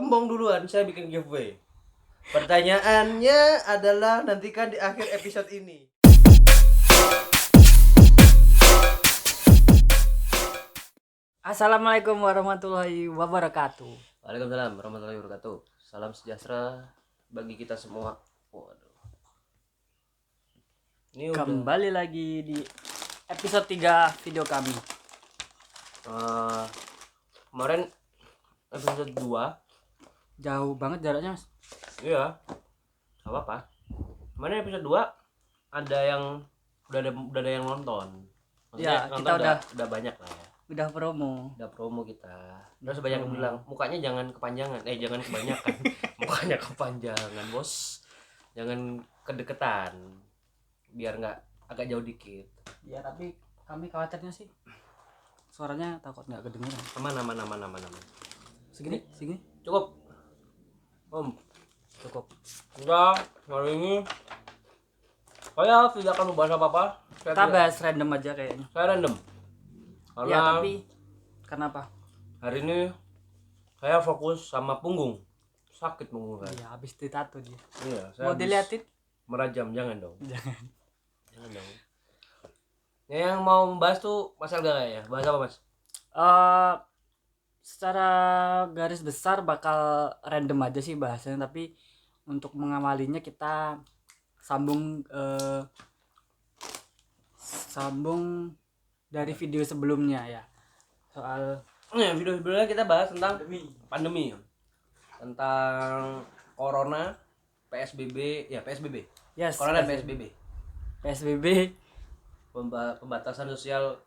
sombong duluan, saya bikin giveaway. Pertanyaannya adalah nantikan di akhir episode ini. Assalamualaikum warahmatullahi wabarakatuh. Waalaikumsalam warahmatullahi wabarakatuh. Salam sejahtera bagi kita semua. Waduh. Ini Kembali lagi di episode 3 video kami. Kemarin episode 2. Jauh banget jaraknya, Mas. Iya. Gak apa-apa. Kemarin episode 2 ada yang udah ada yang nonton. Maksudnya Ya, kita udah banyak lah ya. Udah promo. Udah promo kita. Terus banyak yang bilang mukanya jangan kepanjangan. Jangan kebanyakan. Mukanya kepanjangan, Bos. Jangan kedeketan. Biar nggak agak jauh dikit. Ya, tapi kami khawatirnya sih suaranya takut nggak kedengeran. Mana. Segini. Cukup. Cukup. Udah, hari ini saya tidak akan membahas apa-apa. Kita bahas random aja kayaknya. Saya random. Karena Ya, tapi kenapa? hari ini saya fokus sama punggung. Sakit punggung saya. Iya, habis ditato dia. Iya, saya Mau habis diliatin? merajam, jangan dong. Jangan. Jangan dong. Yang mau membahas tuh Mas Elga ya. Bahas apa, Mas? Secara garis besar bakal random aja sih bahasanya, tapi untuk mengawalinya kita sambung dari video sebelumnya ya, soal Video sebelumnya kita bahas tentang pandemi. Tentang corona, PSBB, ya PSBB. yes, Corona dan PSBB. PSBB Pembatasan sosial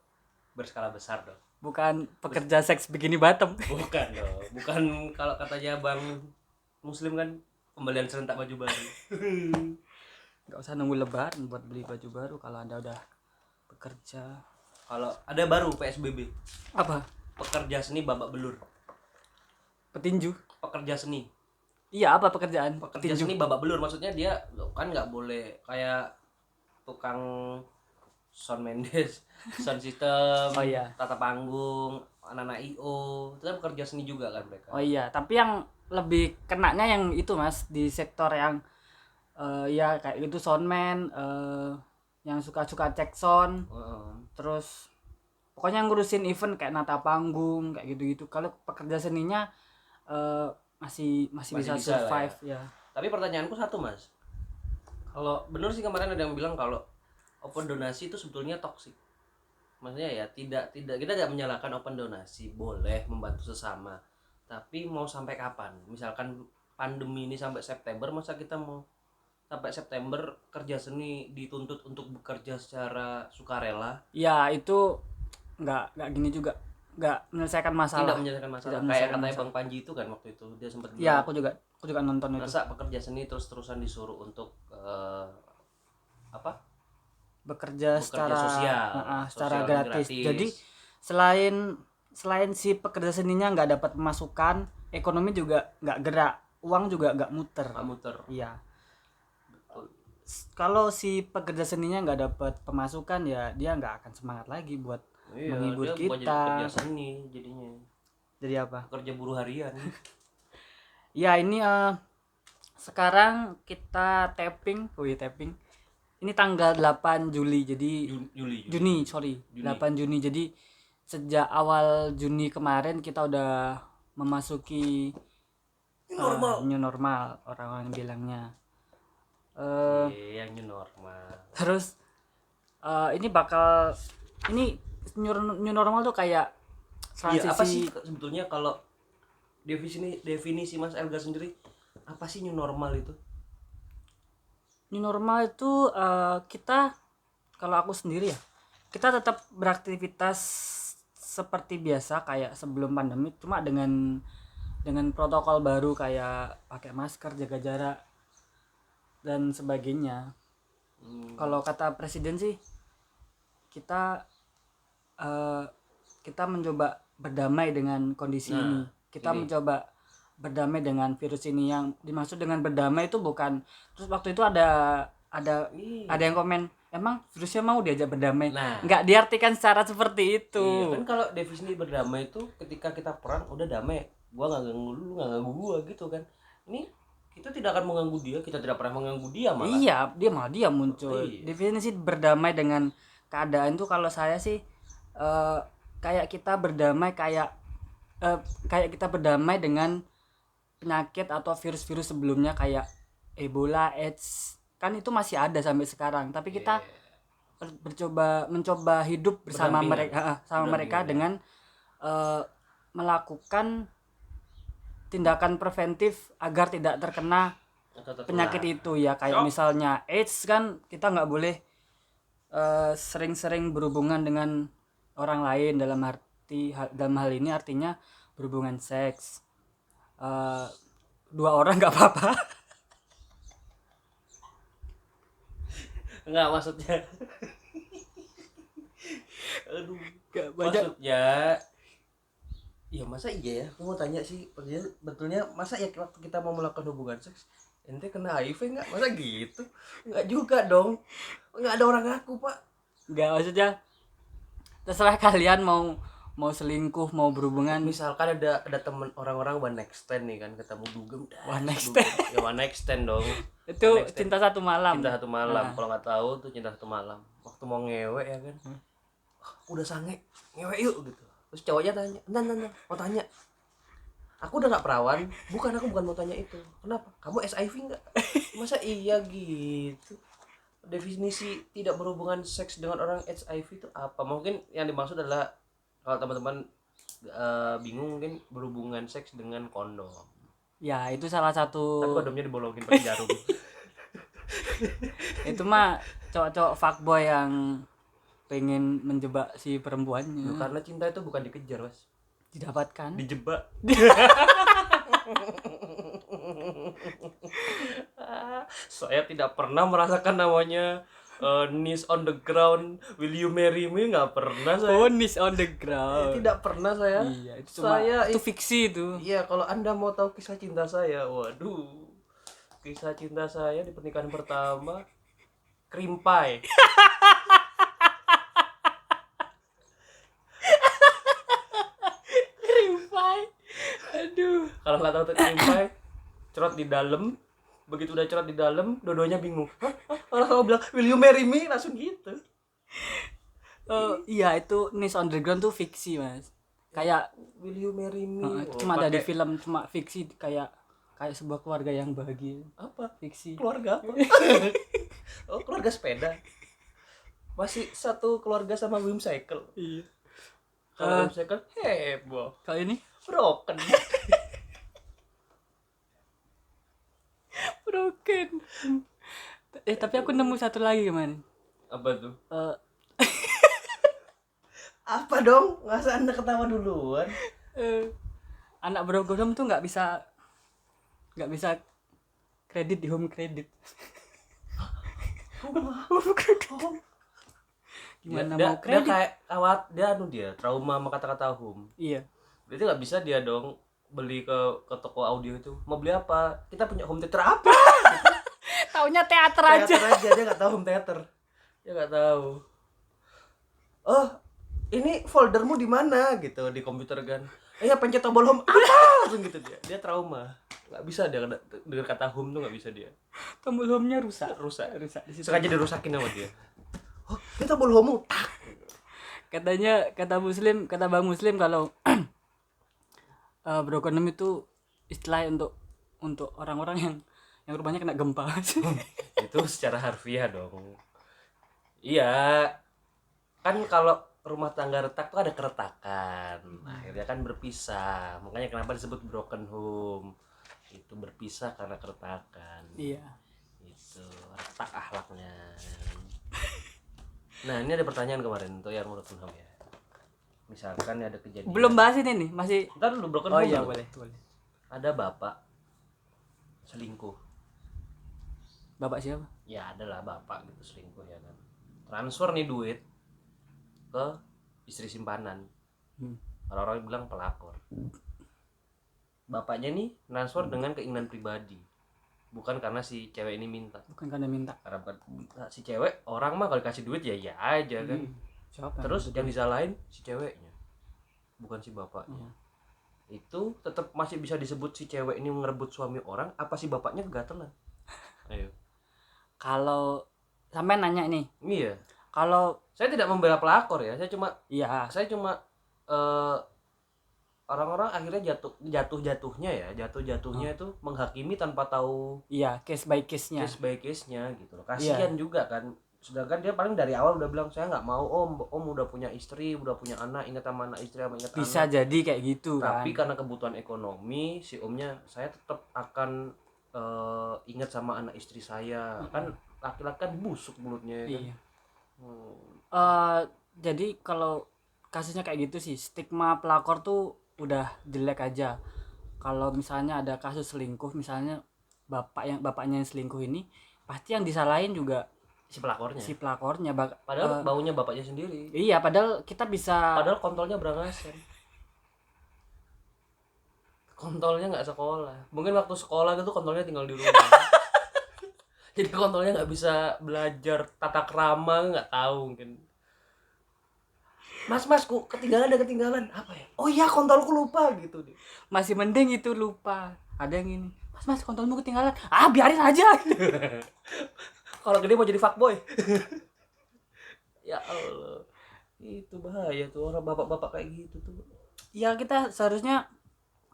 berskala besar dong. bukan pekerja seks bikini bottom. Bukan dong. Bukan kalau katanya Bang Muslim kan pembelian serentak baju baru. Nggak usah nunggu lebaran buat beli baju baru kalau Anda udah bekerja. Kalau ada baru PSBB. Apa? Pekerja seni babak belur. Petinju. Pekerja seni. Iya, apa pekerjaan? Pekerja seni babak belur, maksudnya dia kan nggak boleh kayak tukang sound Mendes, sound system, Oh iya. tata panggung, anak-anak IO, itu kan pekerja seni juga kan mereka. Oh iya, tapi yang lebih kenanya yang itu, Mas, di sektor yang ya kayak gitu, soundman, yang suka-suka cek sound, terus pokoknya ngurusin event kayak nata panggung kayak gitu-gitu. Kalau pekerja seninya masih bisa survive ya. Tapi pertanyaanku satu, Mas. Kalau bener sih kemarin ada yang bilang kalau open donasi itu sebetulnya toksik. Maksudnya ya tidak kita tidak menyalahkan open donasi, boleh membantu sesama. Tapi mau sampai kapan? Misalkan pandemi ini sampai September, masa kita mau sampai September kerja seni dituntut untuk bekerja secara sukarela? Ya, itu nggak gini juga. Nggak menyelesaikan masalah. Tidak menyelesaikan masalah. Tidak Kayak menyelesaikan katanya masalah. Bang Panji itu kan waktu itu dia sempat bilang. Ya, aku juga nonton itu. Masa pekerja seni terus-terusan disuruh untuk bekerja secara sosial, secara sosial gratis. Jadi selain si pekerja seninya nggak dapat pemasukan, ekonomi juga nggak gerak, uang juga nggak muter. Iya. Betul. Kalau si pekerja seninya nggak dapat pemasukan, ya dia nggak akan semangat lagi buat menghibur dia bukan kita. jadi pekerja seni jadinya. Jadi apa? Pekerja buruh harian. Ya, ini sekarang kita tapping. Ini tanggal 8 Juli. Jadi Juni. 8 Juni. Jadi sejak awal Juni kemarin kita udah memasuki new normal orang-orang bilangnya. Yang new normal. Terus ini new normal tuh kayak transisi. Apa sih sebetulnya kalau definisi Mas Elga sendiri, apa sih new normal itu? New normal itu kita, kalau aku sendiri ya, kita tetap beraktivitas seperti biasa kayak sebelum pandemi, cuma dengan protokol baru kayak pakai masker, jaga jarak dan sebagainya. Kalau kata presiden sih kita mencoba berdamai dengan kondisi ini. Kita mencoba berdamai dengan virus ini. Yang dimaksud dengan berdamai itu bukan, terus waktu itu ada yang komen, emang virusnya mau diajak berdamai? Nggak diartikan secara seperti itu. Iya, kan kalau definisi berdamai itu ketika kita perang udah damai, gua nggak ganggu lu nggak ganggu gua gitu kan. Ini kita tidak akan mengganggu dia, kita tidak pernah mengganggu dia malah. Iya, dia muncul. Iya. Definisi berdamai dengan keadaan tuh kalau saya sih eh, kayak kita berdamai kayak kita berdamai dengan penyakit atau virus-virus sebelumnya kayak Ebola, AIDS. Kan itu masih ada sampai sekarang, tapi kita mencoba hidup bersama Berdampingan. mereka Berdampingan, ya. dengan melakukan tindakan preventif agar tidak terkena Atau tertular. penyakit itu ya, kayak misalnya AIDS kan kita nggak boleh sering-sering berhubungan dengan orang lain, dalam hal ini artinya berhubungan seks. Dua orang nggak apa-apa. Enggak maksudnya. Aduh. Gak banyak. Maksudnya ya masa iya ya, aku mau tanya sih, betulnya masa ya waktu kita mau melakukan hubungan seks ente kena HIV nggak? Masa gitu? Nggak juga dong, nggak ada orang ngaku pak. Nggak, maksudnya terserah kalian mau selingkuh, mau berhubungan. Misalkan ada temen orang-orang one night stand nih kan, ketemu dugem, One night dugem. Ya one night stand dong. Itu One night stand. cinta satu malam. Cinta satu malam. Nah. Kalau nggak tahu tuh cinta satu malam. Waktu mau ngewe ya kan, udah sange, ngewe yuk gitu. Terus cowoknya tanya, entar, mau tanya. Aku udah nggak perawan, aku bukan mau tanya itu. Kenapa? Kamu SIV nggak? Masa iya gitu? Definisi tidak berhubungan seks dengan orang HIV itu apa? Mungkin yang dimaksud adalah kalau teman-teman bingung mungkin berhubungan seks dengan kondom. Ya itu salah Tapi satu. kondomnya dibolongin pakai jarum. Itu mah cowok-cowok fuckboy yang pengen menjebak si perempuannya. Karena cinta itu bukan dikejar, Mas. Didapatkan. Dijebak. Saya tidak pernah merasakan namanya knees on the ground, will you marry me? Nggak pernah saya. Knees on the ground. Tidak pernah saya. Iya, itu fiksi itu. Iya, kalau Anda mau tahu kisah cinta saya, waduh. Kisah cinta saya di pernikahan pertama krimpai. Krimpai. Aduh. Kalau nggak tahu tuh krimpai, cerot di dalam. Begitu udah cerot di dalam, dodonya bingung. Hah? Orang kalau bilang, will you marry me? Langsung gitu. Iya, itu Knees on the ground tuh fiksi, Mas. Kayak Will you marry me? cuma ada di film, cuma fiksi, kayak sebuah keluarga yang bahagia. Apa? Fiksi. Keluarga apa? Oh, keluarga sepeda. Masih satu keluarga sama Wim Cycle. Iya. Kalau Wim Cycle heboh. Kalau ini Broken. broken. Tapi aku nemu satu lagi kemarin. Apa tuh? Eh, Apa dong? Masa Anda ketawa duluan? anak broken tuh nggak bisa kredit di home credit. Gimana dia, mau kredit? Dia kayak dia trauma sama kata-kata home. Iya. Berarti nggak bisa dia dong beli ke toko audio itu. Mau beli apa? Kita punya home theater apa? Taunya teater aja. Teater aja, dia nggak tahu home theater. Dia nggak tahu. Oh, ini foldermu di mana gitu di komputer kan? Ya pencet tombol home apa? Langsung gitu dia. Dia trauma. Nggak bisa dia dengar kata home tuh nggak bisa dia. Tombol home-nya rusak di situ. Sengaja dirusakin sama dia. Oh, ini tombol home tak. Katanya kata Bang Muslim kalau broken home itu istilah untuk orang-orang yang rumahnya kena gempa. Itu secara harfiah dong. Iya. Kan kalau rumah tangga retak tuh ada keretakan. Akhirnya kan berpisah. Makanya kenapa disebut broken home. Itu berpisah karena keretakan. Iya. Itu retak akhlaknya. Nah, ini ada pertanyaan kemarin untuk yang broken home ya. Misalkan ada kejadian. Belum bahas ini nih, masih. Ntar dulu broken Oh home. iya, dulu. boleh. Ada bapak selingkuh. Bapak siapa? Ya adalah bapak gitu selingkuh ya kan. Transfer nih duit ke istri simpanan. Orang-orang bilang pelakor. Bapaknya nih transfer dengan keinginan pribadi, bukan karena si cewek ini minta. Bukan karena minta. Karena si cewek, orang mah kalau dikasih duit ya ya aja kan. Siapa? Terus yang disalahin si ceweknya, bukan si bapaknya. itu tetap masih bisa disebut si cewek ini ngerebut suami orang, apa si bapaknya kegatelan? Ayo. Kalau sampai nanya nih, Iya. kalau Saya tidak membela pelakor ya. iya Saya cuma orang-orang akhirnya jatuhnya itu menghakimi tanpa tahu iya case by case-nya. case by case-nya gitu loh. Kasihan juga kan. Sedangkan dia paling dari awal udah bilang saya nggak mau om udah punya istri, udah punya anak, ingat sama anak istri sama ingat Bisa anak. jadi kayak gitu Tapi kan. karena kebutuhan ekonomi si omnya saya tetap akan ingat sama anak istri saya. Kan laki-laki kan busuk mulutnya ya kan. Iya. Hmm. Jadi kalau kasusnya kayak gitu sih, stigma pelakor tuh udah jelek aja. Kalau misalnya ada kasus selingkuh, misalnya bapaknya yang selingkuh ini, pasti yang disalahin juga Si pelakornya. si pelakornya. Padahal baunya bapaknya sendiri. Iya, padahal kita bisa. Padahal kontolnya berangasan. Kontolnya nggak sekolah. Mungkin waktu sekolah itu kontolnya tinggal di rumah. Jadi kontolnya nggak bisa belajar tata krama, nggak tahu mungkin. Masku ketinggalan apa ya? Oh iya kontolku lupa gitu deh. Masih mending itu lupa. Ada yang ini, mas kontolmu ketinggalan. Biarin aja. Kalau gede mau jadi fuckboy. Ya Allah. Itu bahaya tuh orang bapak-bapak kayak gitu tuh. Ya kita seharusnya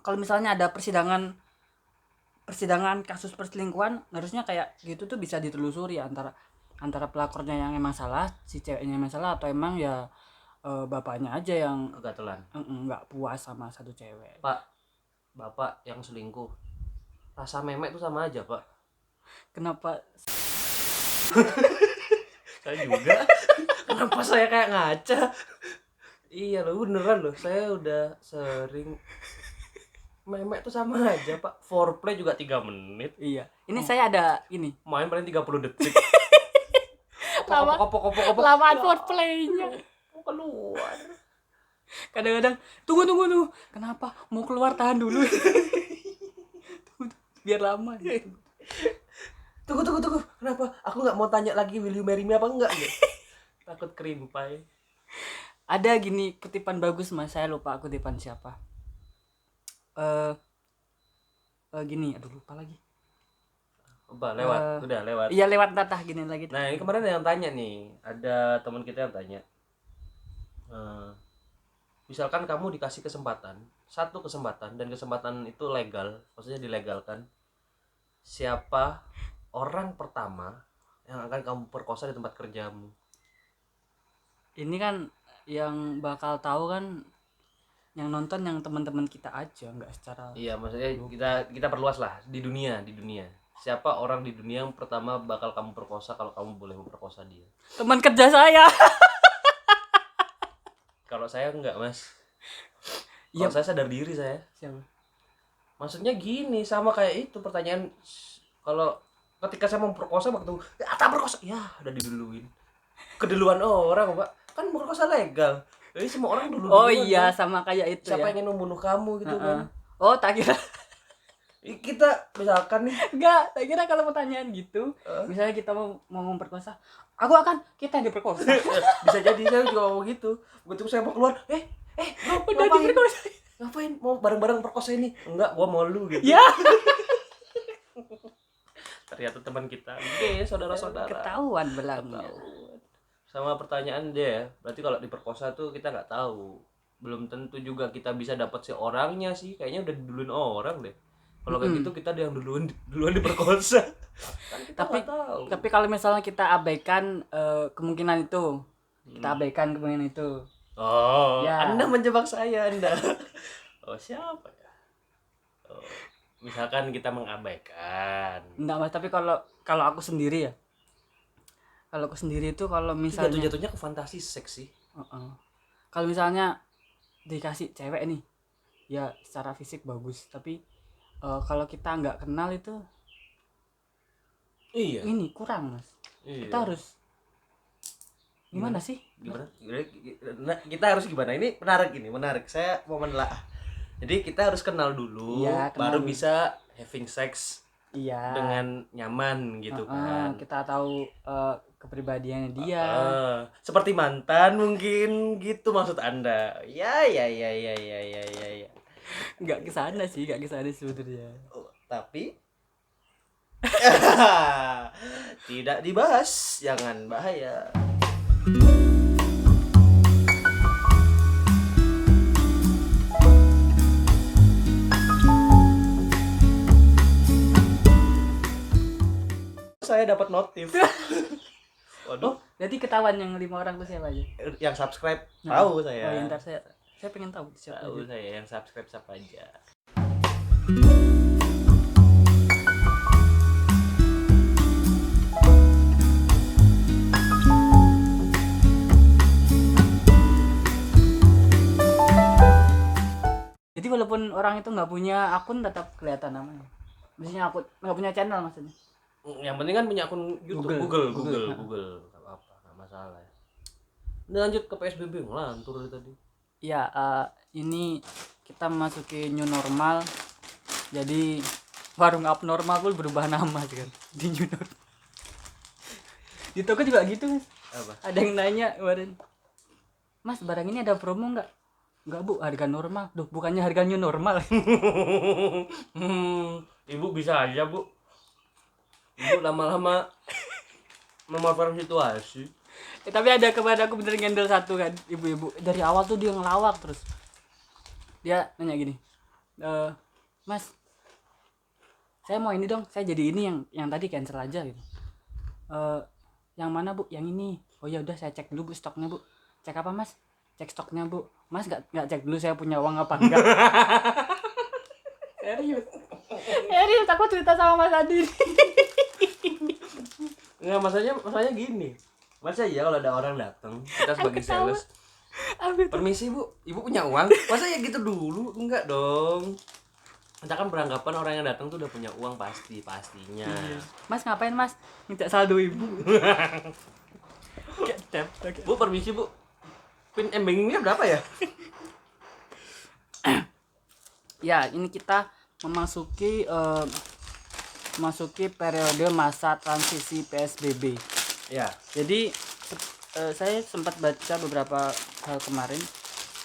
kalau misalnya ada persidangan kasus perselingkuhan, harusnya kayak gitu tuh bisa ditelusuri antara pelakornya yang emang salah, si ceweknya yang salah, atau emang ya bapaknya aja yang Kegatelan. nggak puas sama satu cewek. Pak, bapak yang selingkuh, rasa memek tuh sama aja pak. Kenapa? Saya juga. Kenapa saya kayak ngaca? Iya loh, beneran loh. Saya udah sering memek tuh sama aja pak. Foreplay juga 3 menit. Iya. Ini saya ada ini. Main paling 30 detik. Kopok. Lamaan foreplay-nya. Keluar. Kadang-kadang tunggu. Kenapa? Mau keluar, tahan dulu. Tunggu, biar lama. Tunggu. Kenapa? Aku nggak mau tanya lagi will you marry me apa enggak ya? Takut kerimpai. Ada gini kutipan bagus mas, saya lupa kutipan siapa. Gini, aduh lupa lagi. Lewat, udah lewat. Iya lewat tatah gini lagi. Nah ini kemarin ada yang tanya nih, ada teman kita yang tanya. Misalkan kamu dikasih satu kesempatan dan kesempatan itu legal, maksudnya dilegalkan. Siapa orang pertama yang akan kamu perkosa di tempat kerjamu? Ini kan yang bakal tahu kan yang nonton yang teman-teman kita aja, nggak secara. Iya, maksudnya kita perluas lah di dunia. Siapa orang di dunia yang pertama bakal kamu perkosa kalau kamu boleh memperkosa dia? Teman kerja saya. Kalau saya enggak, Mas. Iya. Kalau saya sadar diri saya. Siapa? Maksudnya gini, sama kayak itu pertanyaan, kalau ketika saya memperkosa waktu tak perkosa, ya udah diduluin. Keduluan orang, Pak. Kan perkosa legal. Jadi semua orang dulu. Oh iya, kan? Sama kayak itu. Siapa ya? yang ingin membunuh kamu gitu kan? Oh, tak kira. Kita misalkan nih, Enggak, tak kira kalau pertanyaan gitu, misalnya kita mau memperkosa, kita yang diperkosa. bisa jadi saya juga mau gitu. Begitu saya mau keluar, bro, Udah diperkosa. ngapain mau bareng-bareng perkosa ini? Enggak, gua mau lu gitu. Ya. Ternyata teman kita. Oke, saudara-saudara. Ketahuan belangnya. Sama pertanyaan dia, berarti kalau diperkosa tuh kita nggak tahu. Belum tentu juga kita bisa dapat si orangnya sih. Kayaknya udah diduluin orang deh. Kalau kayak gitu kita yang duluan diperkosa. Kan kita nggak tahu. Tapi kalau misalnya kita abaikan kemungkinan itu, Oh, ya. Anda menjebak saya, Anda. Oh, siapa ya? Oh, misalkan kita mengabaikan. Enggak mas, tapi kalau aku sendiri ya, kalau misalnya Jatuhnya ke fantasi seks sih. Kalau misalnya dikasih cewek nih, ya secara fisik bagus, tapi kalau kita nggak kenal itu, ini kurang mas. Iya. Kita harus gimana sih? Gimana? Nah, kita harus gimana? Ini menarik. Saya mau menelaah. Jadi kita harus kenal dulu, baru bisa having sex. Iya. Dengan nyaman gitu kan. Kita tahu kepribadiannya dia. Seperti mantan mungkin gitu maksud Anda. Ya. nggak ke sana sih, nggak ke sana sebenarnya. Oh, tapi tidak dibahas, jangan, bahaya. Saya dapat notif. Waduh, Jadi ketahuan yang 5 orang tuh siapa aja? yang subscribe Nah, tahu Oh ya, saya. ntar saya pengen tahu siapa Tahu aja. saya yang subscribe siapa aja. Jadi walaupun orang itu nggak punya akun tetap kelihatan namanya. Maksudnya akun nggak punya channel maksudnya. Yang penting kan punya akun YouTube, Google. Gak apa-apa, gak masalah. Ini lanjut ke PSBB, ngelantur dari tadi. Ya, ini kita memasuki new normal. Jadi warung abnormal pun berubah nama kan di new normal. Di toko juga gitu, Mas. Apa? Ada yang nanya kemarin, Mas, barang ini ada promo nggak? Nggak, Bu, harga normal. Duh, bukannya harga new normal. Ibu bisa aja, Bu. Ibu lama-lama memanfaatkan situasi. Tapi ada kemarin aku bener ngendel satu kan, ibu-ibu dari awal tuh dia ngelawak terus. Dia nanya gini, Mas, saya mau ini dong, saya jadi ini yang tadi cancel aja gitu. Yang mana, Bu? Yang ini. Oh ya udah, saya cek dulu, Bu, stoknya, Bu. Cek apa, Mas? Cek stoknya, Bu. Mas nggak cek dulu saya punya uang apa enggak? Serius aku cerita sama Mas Adi. Nggak, masanya gini. Masa ya kalau ada orang datang, kita sebagai sales, permisi, Bu, Ibu punya uang? Masa ya gitu dulu? Enggak dong. Kita kan beranggapan orang yang datang tuh udah punya uang pastinya. Mas ngapain, Mas? Minta saldo Ibu. Bu, permisi, Bu. Pin M-bankingnya berapa ya? Ya, ini kita memasuki periode masa transisi PSBB. Ya. Jadi saya sempat baca beberapa hal kemarin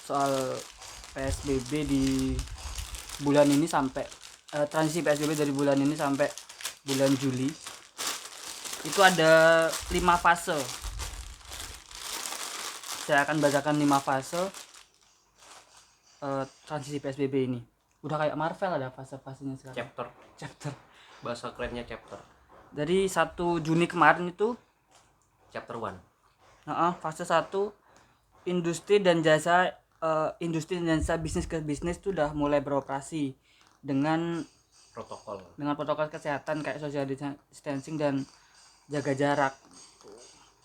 soal PSBB di bulan ini sampai transisi PSBB dari bulan ini sampai bulan Juli. Itu ada 5 fase. Saya akan bacakan 5 fase transisi PSBB ini. Udah kayak Marvel, ada fase-fasenya sekarang. Chapter. Bahasa kerennya chapter. Dari 1 Juni kemarin itu Chapter 1. Fase 1 industri dan jasa bisnis ke bisnis itu udah mulai beroperasi dengan protokol kesehatan kayak social distancing dan jaga jarak.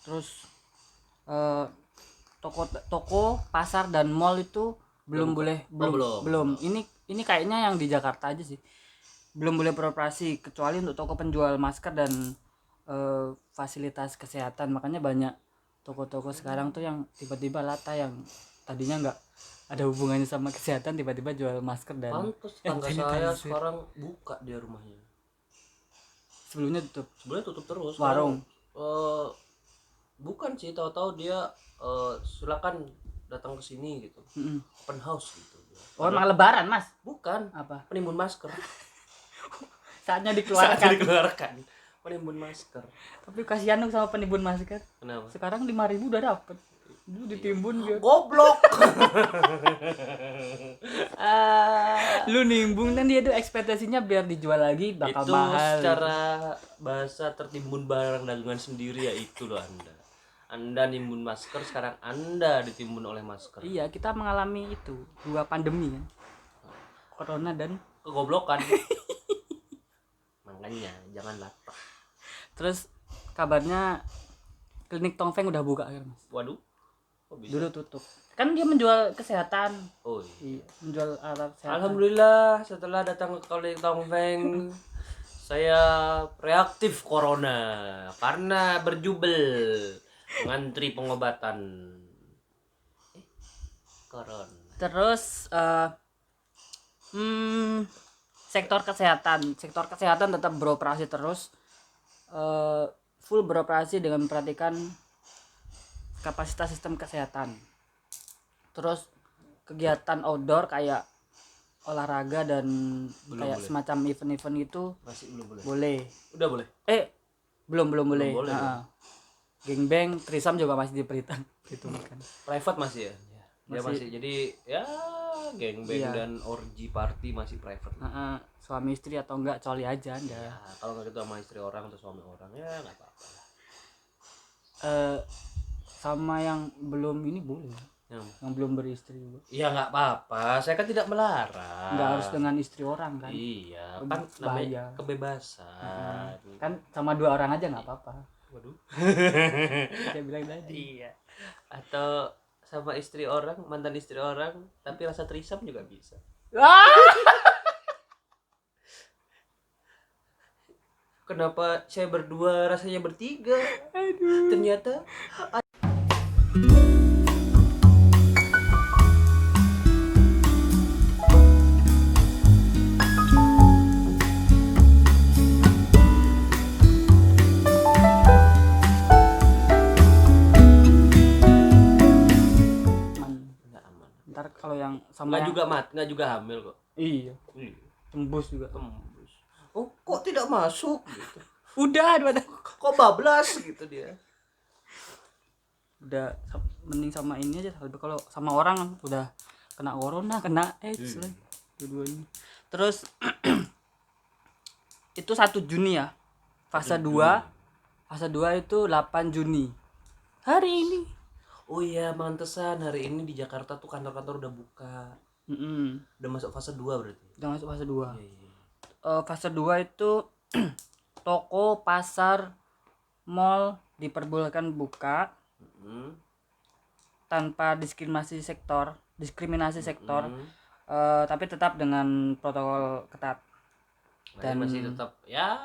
Terus toko, pasar dan mall itu belum. Ini kayaknya yang di Jakarta aja sih. Belum boleh beroperasi kecuali untuk toko penjual masker dan fasilitas kesehatan. Makanya banyak toko-toko sekarang tuh yang tiba-tiba lata, yang tadinya nggak ada hubungannya sama kesehatan tiba-tiba jual masker dan pantes tangga saya sekarang buka dia rumahnya. Sebelumnya tutup terus warung. Bukan sih, tahu-tahu dia silakan datang ke sini gitu. Open house gitu. Oh, emang lebaran, Mas? Bukan, Apa? penimbun masker. Saatnya dikeluarkan. Penimbun masker. Tapi kasihan dong sama penimbun masker. Kenapa? Sekarang 5.000 udah dapet. Dulu ditimbun dia. Goblok. Lu nimbung dan dia tuh ekspektasinya biar dijual lagi bakal itu mahal. Itu secara bahasa tertimbun barang dagangan sendiri ya itu loh Anda. Anda nimbun masker, sekarang Anda ditimbun oleh masker. Iya, kita mengalami itu 2 pandemi kan. Corona dan kegoblokan. Makanya jangan latah. Terus kabarnya klinik Tongfeng udah buka kan, Mas? Waduh. Kok bisa? Dulu tutup. Kan dia menjual kesehatan. Oh iya. Menjual alat kesehatan. Alhamdulillah setelah datang ke klinik Tongfeng saya reaktif corona karena berjubel ngantri pengobatan corona. Terus sektor kesehatan tetap beroperasi terus, full beroperasi dengan memperhatikan kapasitas sistem kesehatan. Terus kegiatan outdoor kayak olahraga dan Belum kayak boleh. semacam event-event itu Masih belum boleh. boleh. Udah boleh. Belum boleh. boleh Heeh. Gangbang, threesome juga masih diperhitungkan. Private masih ya. Ya Masih. masih. Jadi ya gangbang Iya. dan orgy party masih private. Heeh, suami istri atau enggak coli aja Ya, Anda. kalau nggak gitu sama istri orang atau suami orang ya nggak apa-apa. Sama yang belum ini boleh. Yang Yang belum beristri juga. ya nggak apa-apa. Saya kan tidak melarang. Enggak harus dengan istri orang kan. Iya, Lebih kan namanya bahaya. kebebasan. Kan sama 2 orang aja nggak apa-apa. Waduh. Saya bilang tadi. Iya. Atau sama istri orang, mantan istri orang, tapi rasa trisam juga bisa. Kenapa saya berdua rasanya bertiga? Aduh. Ternyata nggak aman. Ntar kalau yang sama yang Nggak juga hamil kok. iya, tembus juga. Tembus. Oh, kok tidak masuk gitu. Udah Kok bablas gitu dia. udah mending sama ini aja. Tapi kalau sama orang udah kena corona, kena AIDS lah dua-duanya. Terus itu 1 Juni ya. Fase 2 itu 8 Juni. Hari ini. Oh iya, mantesan hari ini di Jakarta tuh kantor-kantor udah buka. Udah masuk fase 2 berarti. Udah masuk fase 2. Iya. Fase 2 itu toko, pasar, mall diperbolehkan buka tanpa diskriminasi sektor, tapi tetap dengan protokol ketat. Dan masih tetap ya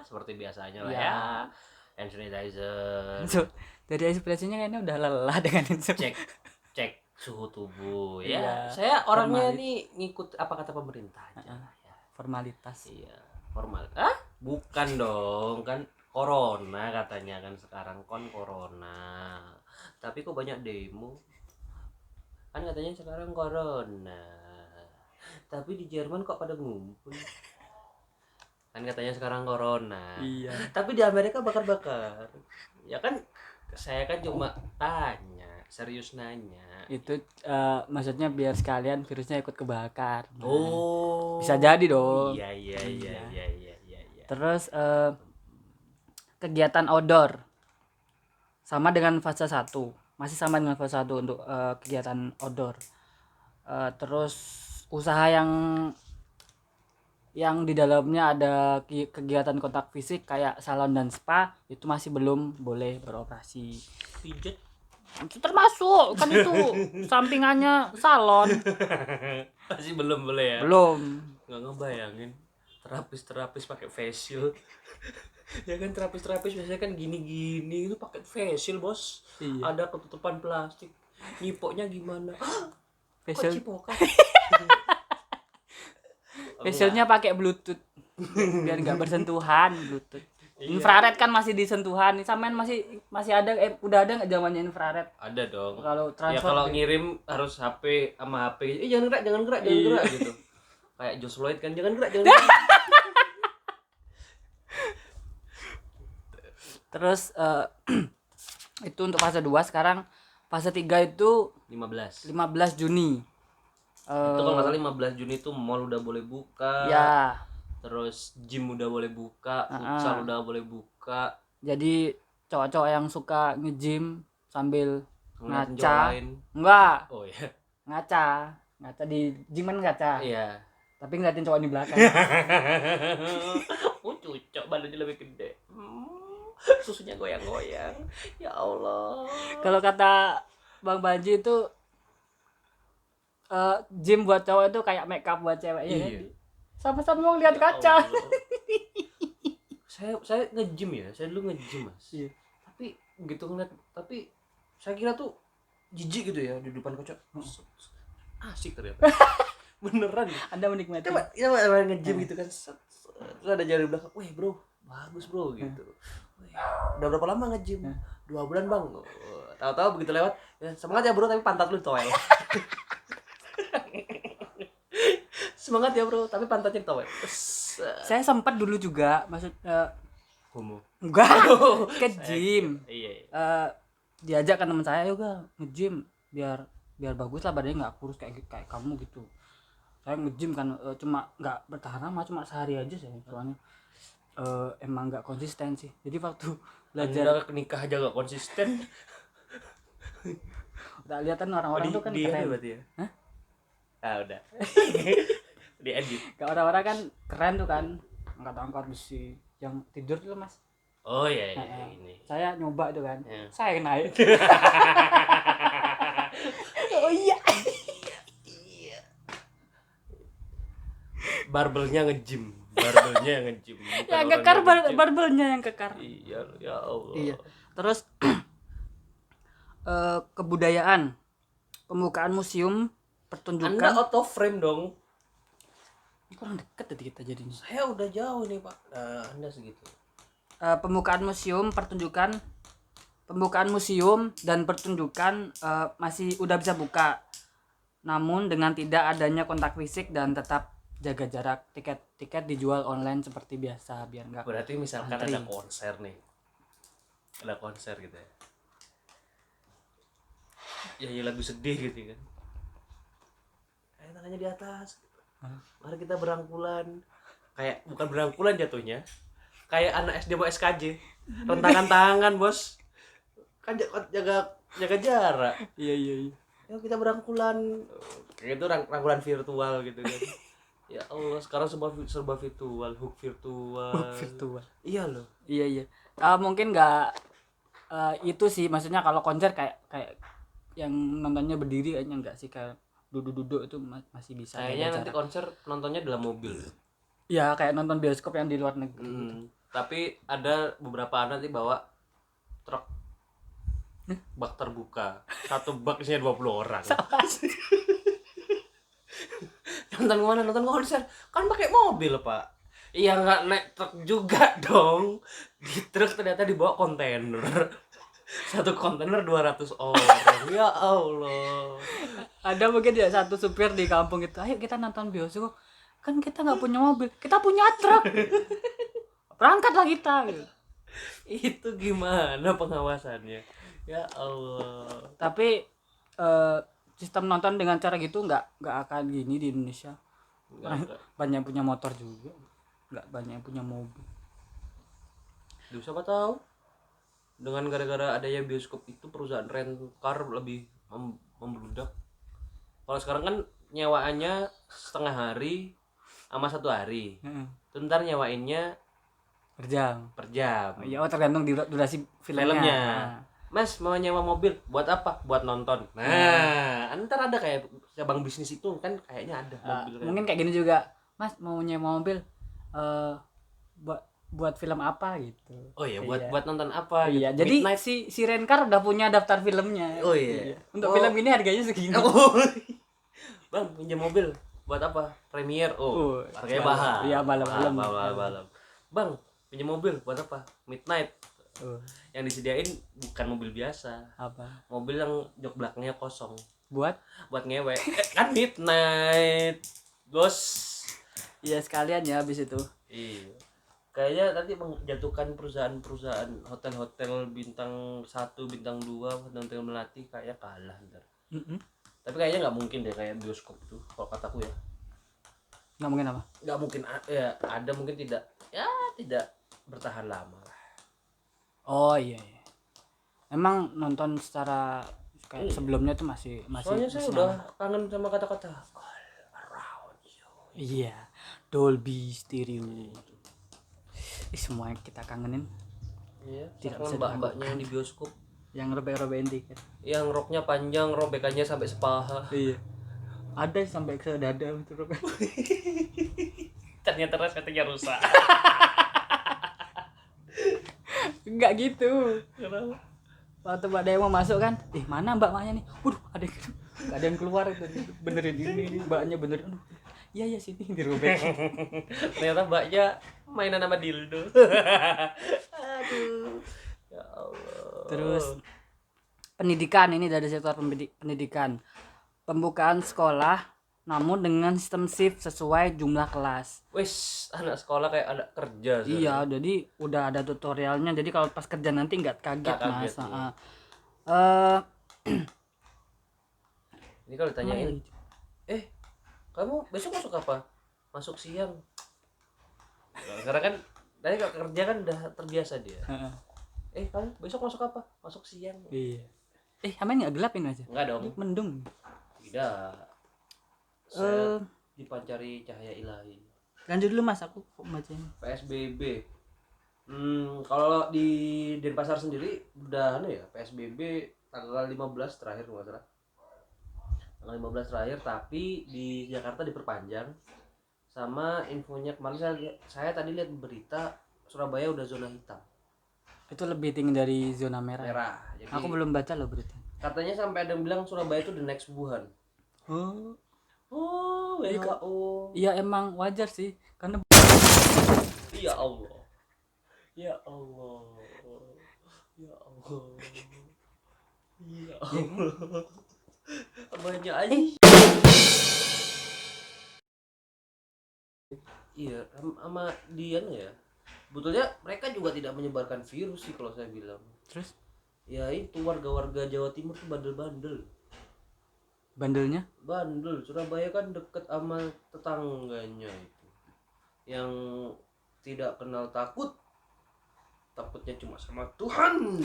seperti biasanya lah ya. Hand sanitizer. So, dari ekspresinya kayaknya udah lelah dengan itu. Cek suhu tubuh ya. Iya, Saya orangnya nih ngikut apa kata pemerintah aja. Ya. Formalitas. Iya, formal. Bukan dong, kan corona katanya kan sekarang corona. Tapi kok banyak demo? Kan katanya sekarang corona. Tapi di Jerman kok pada ngumpul? Kan katanya sekarang corona. Iya. Tapi di Amerika bakar-bakar. Ya kan saya kan cuma tanya, serius nanya. Itu maksudnya biar sekalian virusnya ikut kebakar. Nah, Oh. bisa jadi dong. Iya. Terus kegiatan outdoor sama dengan fase 1. Masih sama dengan fase 1 untuk kegiatan outdoor. Terus usaha yang di dalamnya ada kegiatan kontak fisik kayak salon dan spa itu masih belum boleh beroperasi. Pijet Itu termasuk kan itu sampingannya salon. masih belum boleh ya. Belum. Nggak ngebayangin terapis pakai facial. Ya kan terapis biasanya kan gini itu pakai facial bos. Iya. Ada ketutupan plastik. Nyipoknya gimana? Facial. Kok cipokan? Facialnya pakai bluetooth biar nggak bersentuhan bluetooth. Infrared kan masih disentuhan nih, sampean masih ada udah ada nggak zamannya infrared? Ada dong. Kalau Ya transfer kalau ngirim harus HP sama HP. Jangan gerak gitu. Kayak Josh Lloyd kan jangan gerak. Terus itu untuk fase 2. Sekarang fase 3 itu 15 Juni. Itu kalau nggak salah 15 Juni itu mall udah boleh buka. Ya. Terus gym udah boleh buka, futsal udah boleh buka. Jadi cowok-cowok yang suka nge-gym sambil Ngeliatin ngaca. cowok lain. Enggak, Oh iya. ngaca di gym kan ngaca. Iya. Tapi ngeliatin cowok di belakang. Cucok badannya lebih gede. Susunya goyang-goyang. Ya Allah. Kalau kata Bang Banji itu gym buat cowok itu kayak make up buat cewek ya. Iya. Sama-sama mau lihat Ya kaca. Allah. saya nge-gym ya. Saya dulu nge-gym, Mas. Iya. Tapi begitu ngeliat, tapi saya kira tuh jijik gitu ya di depan kaca. Asik ternyata. Beneran. Anda menikmati. Coba nge-gym gitu kan. Terus ada jari belakang. Wih, bro. Bagus, bro gitu. Wih, udah berapa lama nge-gym? 2 bulan, Bang. Tahu-tahu begitu lewat, ya, semangat ya, bro, tapi pantat lu toel. Semangat ya bro, tapi pantatnya ditawet. Saya sempat dulu juga Homo. enggak ke gym. Iya. Diajak kan teman saya, juga nge-gym biar bagus lah badannya, nggak kurus kayak kamu gitu. Saya nge-gym kan cuma nggak bertahan lama, cuma sehari aja saya, soalnya emang nggak konsisten sih. Jadi waktu belajar Nikah aja gak konsisten. udah lihat kan orang-orang tuh kan keren. Berarti ya? Hah? Ah udah. Diedit. Kayak orang-orang kan keren tuh kan, angkat-angkat besi, yang tidur tuh mas. Oh iya ini. Saya nyoba tuh kan, Ya. saya naik. Oh iya. Barbelnya nge-gym. Yang kekar barbelnya yang kekar. Iya, ya Allah. Iya. Terus kebudayaan, pembukaan museum, pertunjukan. Anda out of frame dong. Ini kurang dekat tadi kita jadinya. Saya udah jauh nih Pak. Nah, Anda segitu. Pembukaan museum dan pertunjukan masih udah bisa buka, namun dengan tidak adanya kontak fisik dan tetap jaga jarak. Tiket dijual online seperti biasa biar nggak. Berarti misalkan antri. ada konser nih, ada konser gitu ya, ya lagu sedih gitu kan, tangannya di atas gitu. Mari kita berangkulan, kayak bukan berangkulan jatuhnya, kayak anak SD mau SKJ, rentangan tangan bos, kan jaga jarak. Iya. Yuk kita berangkulan, kayak itu rangkulan virtual gitu kan. Ya Allah, sekarang serba virtual, hook virtual. Iya loh. Iya. Mungkin nggak itu sih, maksudnya kalau konser kayak yang nontonnya berdiri kayaknya enggak sih, kayak duduk-duduk itu masih bisa. Kayaknya nanti konser nontonnya dalam mobil. Ya kayak nonton bioskop yang di luar negeri. Tapi ada beberapa anak nanti bawa truk bak terbuka, satu bak isinya 20 orang. Nonton mana? Nonton konser kan pakai mobil pak. Iya nggak naik truk juga dong. Di truk ternyata dibawa kontainer. Satu kontainer 200 orang. Ya Allah. Ada mungkin ya satu supir di kampung itu, ayo kita nonton bioskop, kan kita nggak punya mobil, kita punya truk, berangkatlah kita gitu. Itu gimana pengawasannya? Ya Allah. Tapi sistem nonton dengan cara gitu nggak akan gini di Indonesia. Enggak. Banyak yang punya motor juga, nggak banyak yang punya mobil. Duh, siapa tahu dengan gara-gara adanya bioskop itu perusahaan rent car lebih membludak. Kalau sekarang kan nyewaannya setengah hari sama 1 hari. Ntar nyewainnya Per jam. Ya, Tergantung durasi filmnya. Nah. Mas mau nyewa mobil buat apa? Buat nonton. Nah, ntar ada kayak cabang bisnis itu kan, kayaknya ada mobil. Mungkin kayak gini juga, Mas mau nyewa mobil buat film apa gitu. Oh iya, buat nonton apa gitu. Iya, jadi Midnight. si Rencar udah punya daftar filmnya. Oh iya. Untuk film ini harganya segini. Oh. Bang, pinjam mobil buat apa? Premier. Oh, harganya mahal. Iya, malam. Bang, pinjam mobil buat apa? Midnight. Oh. Yang disediain bukan mobil biasa. Apa? Mobil yang jok belakangnya kosong. Buat Ngewe. Kan Midnight. Bos. Iya, sekalian ya habis itu. Iya. Kayaknya nanti menjatuhkan perusahaan hotel-hotel bintang 1, bintang 2, hotel melati kayak kalah ntar. Tapi kayaknya nggak mungkin deh kayak bioskop itu, kalau kataku ya. Nggak mungkin apa? Nggak mungkin ya, ada mungkin tidak bertahan lama lah. Oh iya. Emang nonton secara kayak sebelumnya tuh masih. Soalnya saya udah kangen sama kata-kata all around you. Iya, Dolby Stereo. Semua yang kita kangenin. Iya. Tidak Sama bisa mbak-mbaknya yang di bioskop. Yang robek-robekin tiket. Yang roknya panjang, robekannya sampai sepaha. Iya. Ada sampai ke dada itu robek. Ternyata resletingnya rusak. Enggak gitu. Kenapa? Waktu Mbak Dewa masuk kan, mana mbaknya nih? Waduh, ada yang keluar itu. Benerin ini, mbaknya benerin. Aduh, iya sini dirobek. Ternyata mbaknya mainan sama dildo. Aduh. Ya Allah. Terus pendidikan, ini dari sektor pendidikan. Pembukaan sekolah namun dengan sistem shift sesuai jumlah kelas. Wes, anak sekolah kayak ada kerja sekarang. Iya, jadi udah ada tutorialnya. Jadi kalau pas kerja nanti nggak kaget, Nggak kaget, Mas. iya. Eh, Ini kalau ditanyain, Kemana kamu besok masuk apa? Masuk siang. Nah, karena kan tadi kalau kerja kan udah terbiasa dia. Heeh. Kamu besok masuk apa? Masuk siang. Iya. Aman nggak gelapin aja? Enggak dong. Mendung. Tidak. Saya dipancari cahaya ilahi. Lanjut dulu Mas, aku kok bacain. PSBB. Kalau di Denpasar sendiri udah PSBB tanggal 15 terakhir nggak salah. Tanggal 15 terakhir, tapi di Jakarta diperpanjang. Sama infonya kemarin saya tadi lihat berita Surabaya udah zona hitam. Itu lebih tinggi dari zona merah. Merah. Jadi Aku belum baca loh berita. katanya sampai ada yang bilang Surabaya itu the next Wuhan. WHO. Iya emang wajar sih karena Ya Allah. Ya Allah. Ya Allah. Ya Allah. Banyak aja. Iya, sama dia ya. Betulnya mereka juga tidak menyebarkan virus sih kalau saya bilang. terus Ya itu warga-warga Jawa Timur tuh bandel-bandel. bandelnya Bandel. Surabaya kan deket sama tetangganya itu. Yang tidak kenal takut. Takutnya cuma sama Tuhan.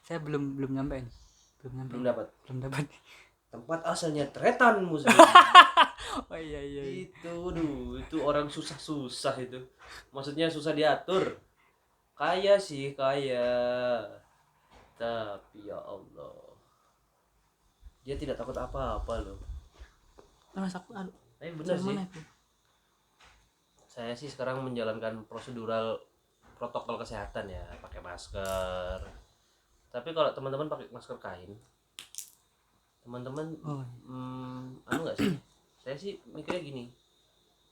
saya belum nyampe nih. Belum dapat. Tempat asalnya tretan muslim. Oh iya. Itu orang susah itu. Maksudnya susah diatur. Kaya sih, kaya. Tapi ya Allah. Dia tidak takut apa-apa loh. Mas aku Tapi benar sih. mana itu? Saya sih sekarang menjalankan prosedural protokol kesehatan ya, pakai masker. Tapi kalau teman-teman pakai masker kain, teman-teman anu nggak sih? Saya sih mikirnya gini,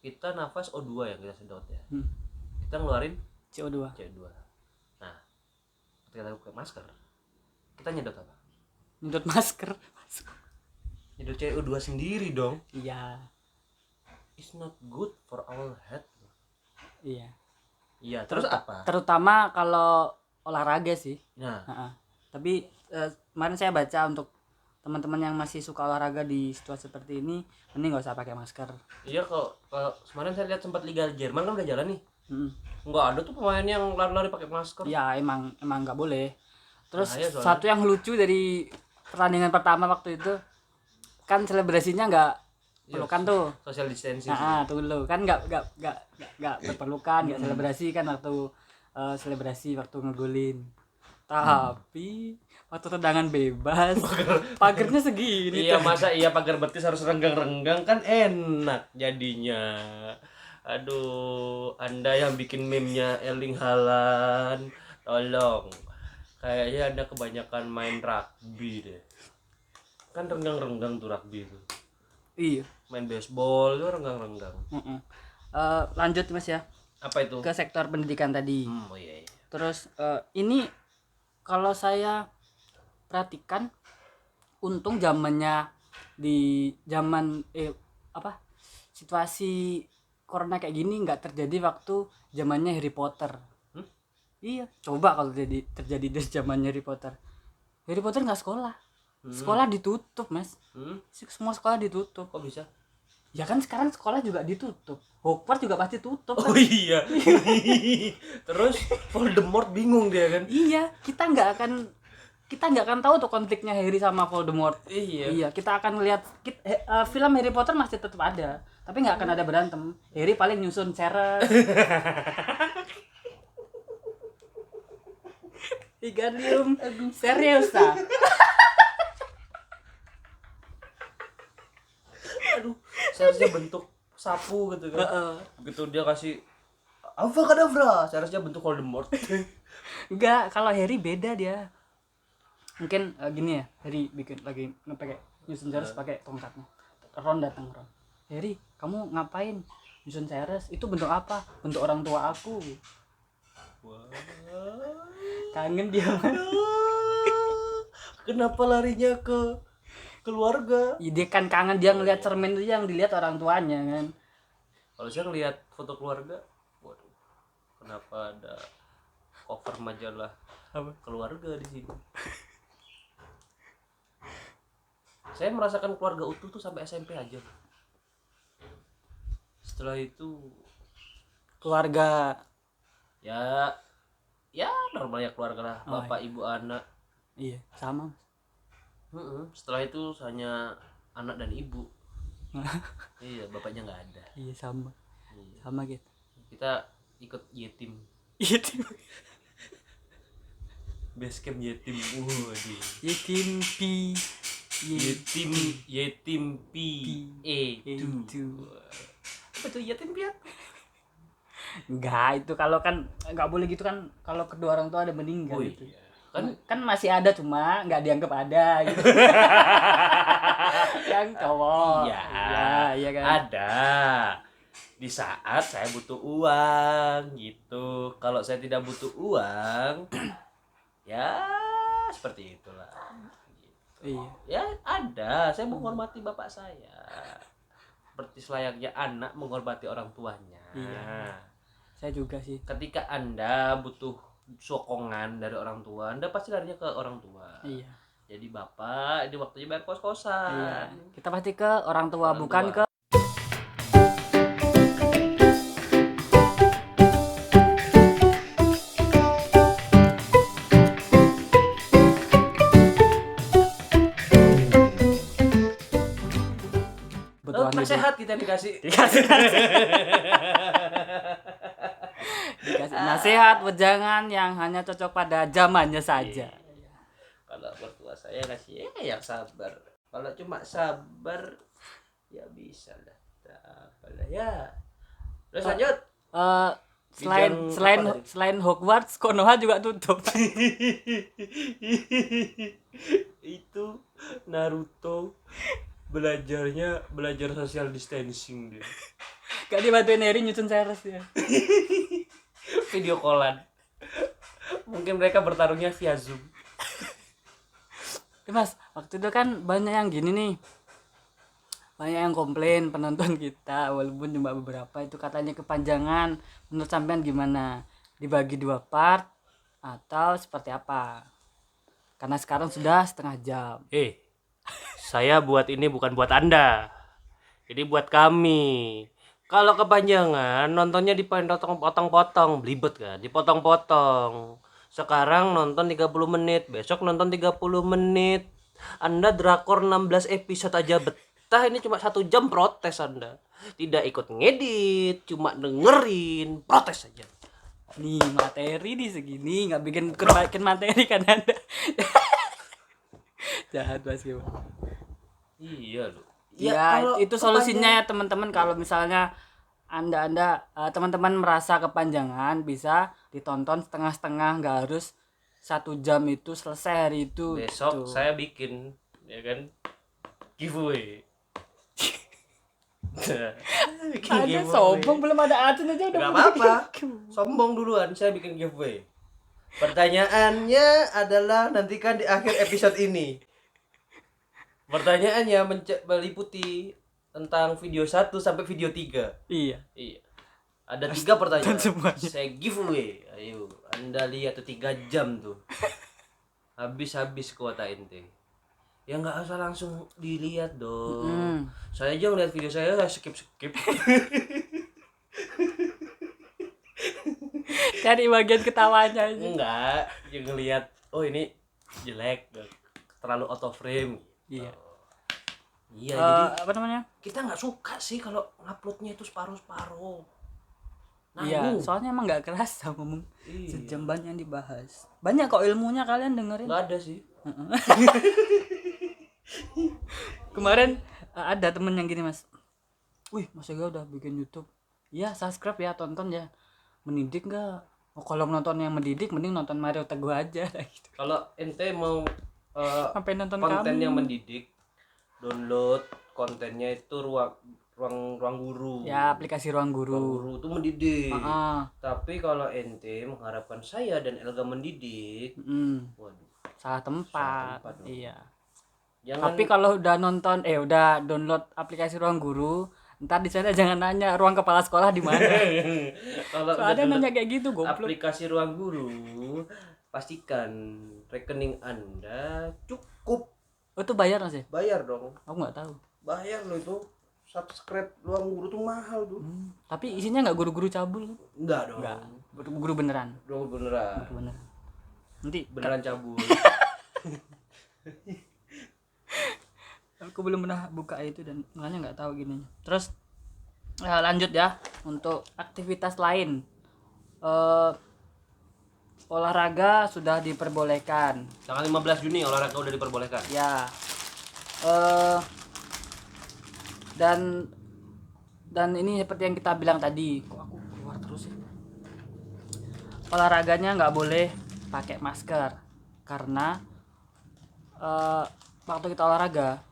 kita nafas O2 yang kita sedot ya, kita ngeluarin CO2. Nah, ketika kita pakai masker, kita nyedot apa? Nyedot masker. Nyedot CO2 sendiri dong. Iya. It's not good for our health. Iya, Terus apa? Terutama kalau olahraga sih. Nah, Tapi kemarin saya baca untuk teman-teman yang masih suka olahraga di situasi seperti ini, mending nggak usah pakai masker. iya kalau kemarin saya lihat sempat Liga Jerman kan udah jalan nih. Mm. Nggak ada tuh pemain yang lari-lari pakai masker. Ya emang nggak boleh. Terus Bahaya soalnya. satu yang lucu dari pertandingan pertama waktu itu kan selebrasinya nggak pelukan tuh. Social distancing. Tuh lo kan nggak berpelukan, nggak selebrasi kan waktu selebrasi waktu ngegolin. Tapi waktu tendangan bebas pagernya segini. Iya, masa iya pagar betis harus renggang-renggang, kan enak jadinya. Aduh, Anda yang bikin meme-nya Erling Haaland, tolong. Kayaknya Anda kebanyakan main rugby deh. Kan renggang-renggang tuh rugby itu. Iya. Main baseball itu renggang-renggang. Lanjut Mas ya Apa itu? ke sektor pendidikan tadi. Oh iya. Terus ini kalau saya perhatikan, untung zamannya di zaman situasi corona kayak gini nggak terjadi waktu zamannya Harry Potter. Iya, coba kalau terjadi di zamannya Harry Potter. Harry Potter nggak sekolah. Sekolah ditutup, Mas. Semua sekolah ditutup. Kok bisa? Ya kan sekarang sekolah juga ditutup. Hogwarts juga pasti tutup kan? Oh iya. Terus Voldemort bingung dia kan? Iya, kita nggak akan tahu tuh konfliknya Harry sama Voldemort. Iya. Kita akan lihat film Harry Potter masih tetap ada, tapi nggak akan ada berantem. Harry paling nyusun Ceres. Wingardium Leviosa. Aduh, seharusnya bentuk sapu gitu kan. Begitu dia kasih Avocadabra, seharusnya bentuk Voldemort. Enggak, kalau Harry beda dia. Mungkin gini ya, Harry bikin lagi pakai nyusun Ceres pakai tongkatnya. Ron datang. Harry, kamu ngapain nyusun Ceres? Itu bentuk apa? Bentuk orang tua aku. Wah. Kangen dia. Kenapa larinya ke keluarga. Dia kan kangen, dia ngelihat cermin itu yang dilihat orang tuanya kan. Kalau saya ngelihat foto keluarga, waduh, kenapa ada cover majalah Apa? keluarga di sini? Saya merasakan keluarga utuh tuh sampai SMP aja. Setelah itu Keluarga ya normalnya keluarga lah, Oh, bapak ibu anak. iya sama. Setelah itu hanya anak dan ibu. Iya, bapaknya nggak ada. Iya sama. Iya. Sama gitu. Kita ikut yetim, Yatim. base camp yetim. Waduh. Yatim pi. Yetim Itu. Apa tuh yatim piatu? Enggak, itu kalau kan enggak boleh gitu kan, kalau kedua orang tua ada meninggal Oh gitu. iya. Kan Masih ada, cuma nggak dianggap ada gitu. Yang cowok. Iya kan. Ada. Di saat saya butuh uang gitu. Kalau saya tidak butuh uang, ya seperti itulah. Gitu. Iya. Ya ada. Saya menghormati bapak saya. Seperti selayaknya anak menghormati orang tuanya. Iya. Saya juga sih. Ketika Anda butuh sokongan dari orang tua, Anda pasti larinya ke orang tua. Iya. Jadi bapak, ini waktunya bayar kos-kosan. Iya. Kita pasti ke orang tua, Orang bukan tua. ke kebutuhan hidup. Nasihat kita dikasih. Dikasih nasihat, wejangan yang hanya cocok pada zamannya saja. Kalau mertua saya kasih yang sabar. Kalau cuma sabar ya bisa lah. Apalah ya. Terus lanjut. Selain Hogwarts, Konoha juga tutup. Itu Naruto belajar social distancing dia. Gak dibantuin Eri nyusun series ya. Video callan. Mungkin mereka bertarungnya via Zoom. Mas, waktu itu kan banyak yang gini nih. Banyak yang komplain penonton kita, walaupun cuma beberapa, itu katanya kepanjangan. Menurut sampean gimana? Dibagi 2 part atau seperti apa? Karena sekarang sudah setengah jam. Saya buat ini bukan buat Anda. Ini buat kami. Kalau kepanjangan nontonnya dipotong-potong, belibet kan, dipotong-potong. Sekarang nonton 30 menit, besok nonton 30 menit. Anda drakor 16 episode aja betah, ini cuma 1 jam protes Anda. Tidak ikut ngedit, cuma dengerin, protes aja. Nih materi di segini, nggak bikin materi kan Anda. Jahat Mas Gio. Iya loh. Ya, itu solusinya ya teman-teman. Kalau misalnya anda teman-teman merasa kepanjangan, bisa ditonton setengah-setengah, nggak harus 1 jam itu selesai hari itu. Besok gitu. saya bikin ya kan giveaway. Ada sombong, belum ada adsen aja udah. Gak apa-apa. Sombong duluan, saya bikin giveaway. Pertanyaannya adalah nantikan di akhir episode ini. Pertanyaannya meliputi tentang video 1 sampai video 3. Iya. Ada 3 pertanyaan. semuanya. Saya giveaway. Ayo, Anda lihat tuh 3 jam tuh. Habis kuota ente. Ya nggak usah langsung dilihat dong. Saya aja ngeliat video saya skip. Cari bagian ketawanya aja. Enggak, yang ngelihat oh ini jelek, terlalu out of frame. Iya. Iya, jadi Apa namanya? kita nggak suka sih kalau nguploadnya itu separuh-separuh. Iya, soalnya emang nggak kerasa ngomong Iya. sejam banyak yang dibahas. Banyak kok ilmunya, kalian dengerin. Nggak ada sih. Kemarin ada temen yang gini, Mas. Wih, Mas Ega udah bikin YouTube. Iya, subscribe ya, tonton ya. Mendidik nggak? Oh, kalau nonton yang mendidik, mending nonton Mario Teguh aja gitu. Kalau ente mau Sampai nonton konten kami. yang mendidik, download kontennya itu ruang guru. Ya, aplikasi Ruang Ruang Guru. guru itu mendidik. Heeh. Tapi kalau ente mengharapkan saya dan Elga mendidik, waduh. Salah tempat. Salah tempat, Iya. Jangan Tapi kalau udah nonton udah download aplikasi Ruang Guru, ntar di sana jangan nanya ruang kepala sekolah di mana. kalau udah Soalnya download nanya kayak gitu goblok. aplikasi Ruang Guru, pastikan rekening Anda cukup. Oh, itu bayar nggak sih? Bayar dong. Aku nggak tahu. Bayar lo itu. Subscribe Ruang Guru tuh mahal tuh. Tapi isinya nggak guru-guru cabul. Enggak dong. Nggak. Guru beneran. Dong beneran. Guru beneran. Nanti Beneran cabul. aku belum pernah buka itu dan makanya nggak tahu gini. Terus lanjut ya untuk aktivitas lain. Olahraga sudah diperbolehkan. Tanggal 15 Juni olahraga udah diperbolehkan. Ya. Dan ini seperti yang kita bilang tadi. Kok aku keluar terus ya? Olahraganya nggak boleh pakai masker karena waktu kita olahraga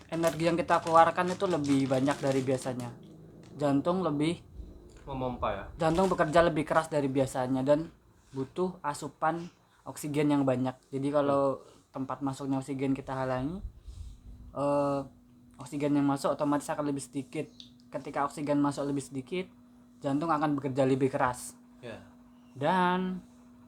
energi yang kita keluarkan itu lebih banyak dari biasanya. Jantung Memompa ya. Jantung bekerja lebih keras dari biasanya dan butuh asupan oksigen yang banyak. Jadi kalau tempat masuknya oksigen kita halangi, oksigen yang masuk otomatis akan lebih sedikit. Ketika oksigen masuk lebih sedikit, jantung akan bekerja lebih keras. Ya. Dan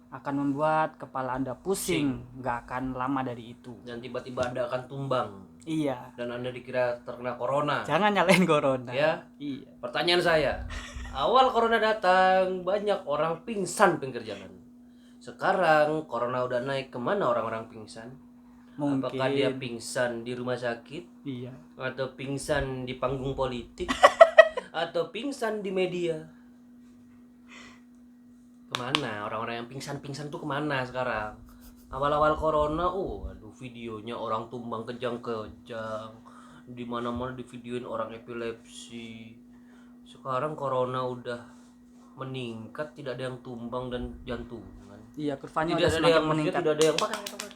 akan membuat kepala Anda pusing, nggak akan lama dari itu. Dan tiba-tiba Anda akan tumbang. Iya. Dan Anda dikira terkena corona. Jangan nyalain corona. Ya. Iya. Pertanyaan saya, awal corona datang banyak orang pingsan pinggir jalan. Sekarang corona udah naik, kemana orang-orang pingsan? Mungkin. Apakah dia pingsan di rumah sakit? Iya. Atau pingsan di panggung politik? Atau pingsan di media? Kemana orang-orang yang pingsan-pingsan tuh kemana sekarang? Awal-awal corona, aduh videonya orang tumbang kejang-kejang, di mana-mana divideoin orang epilepsi. Sekarang corona udah meningkat, tidak ada yang tumbang dan jantungan. Iya, kurvanya Tidak udah ada semakin yang meningkat. tidak ada yang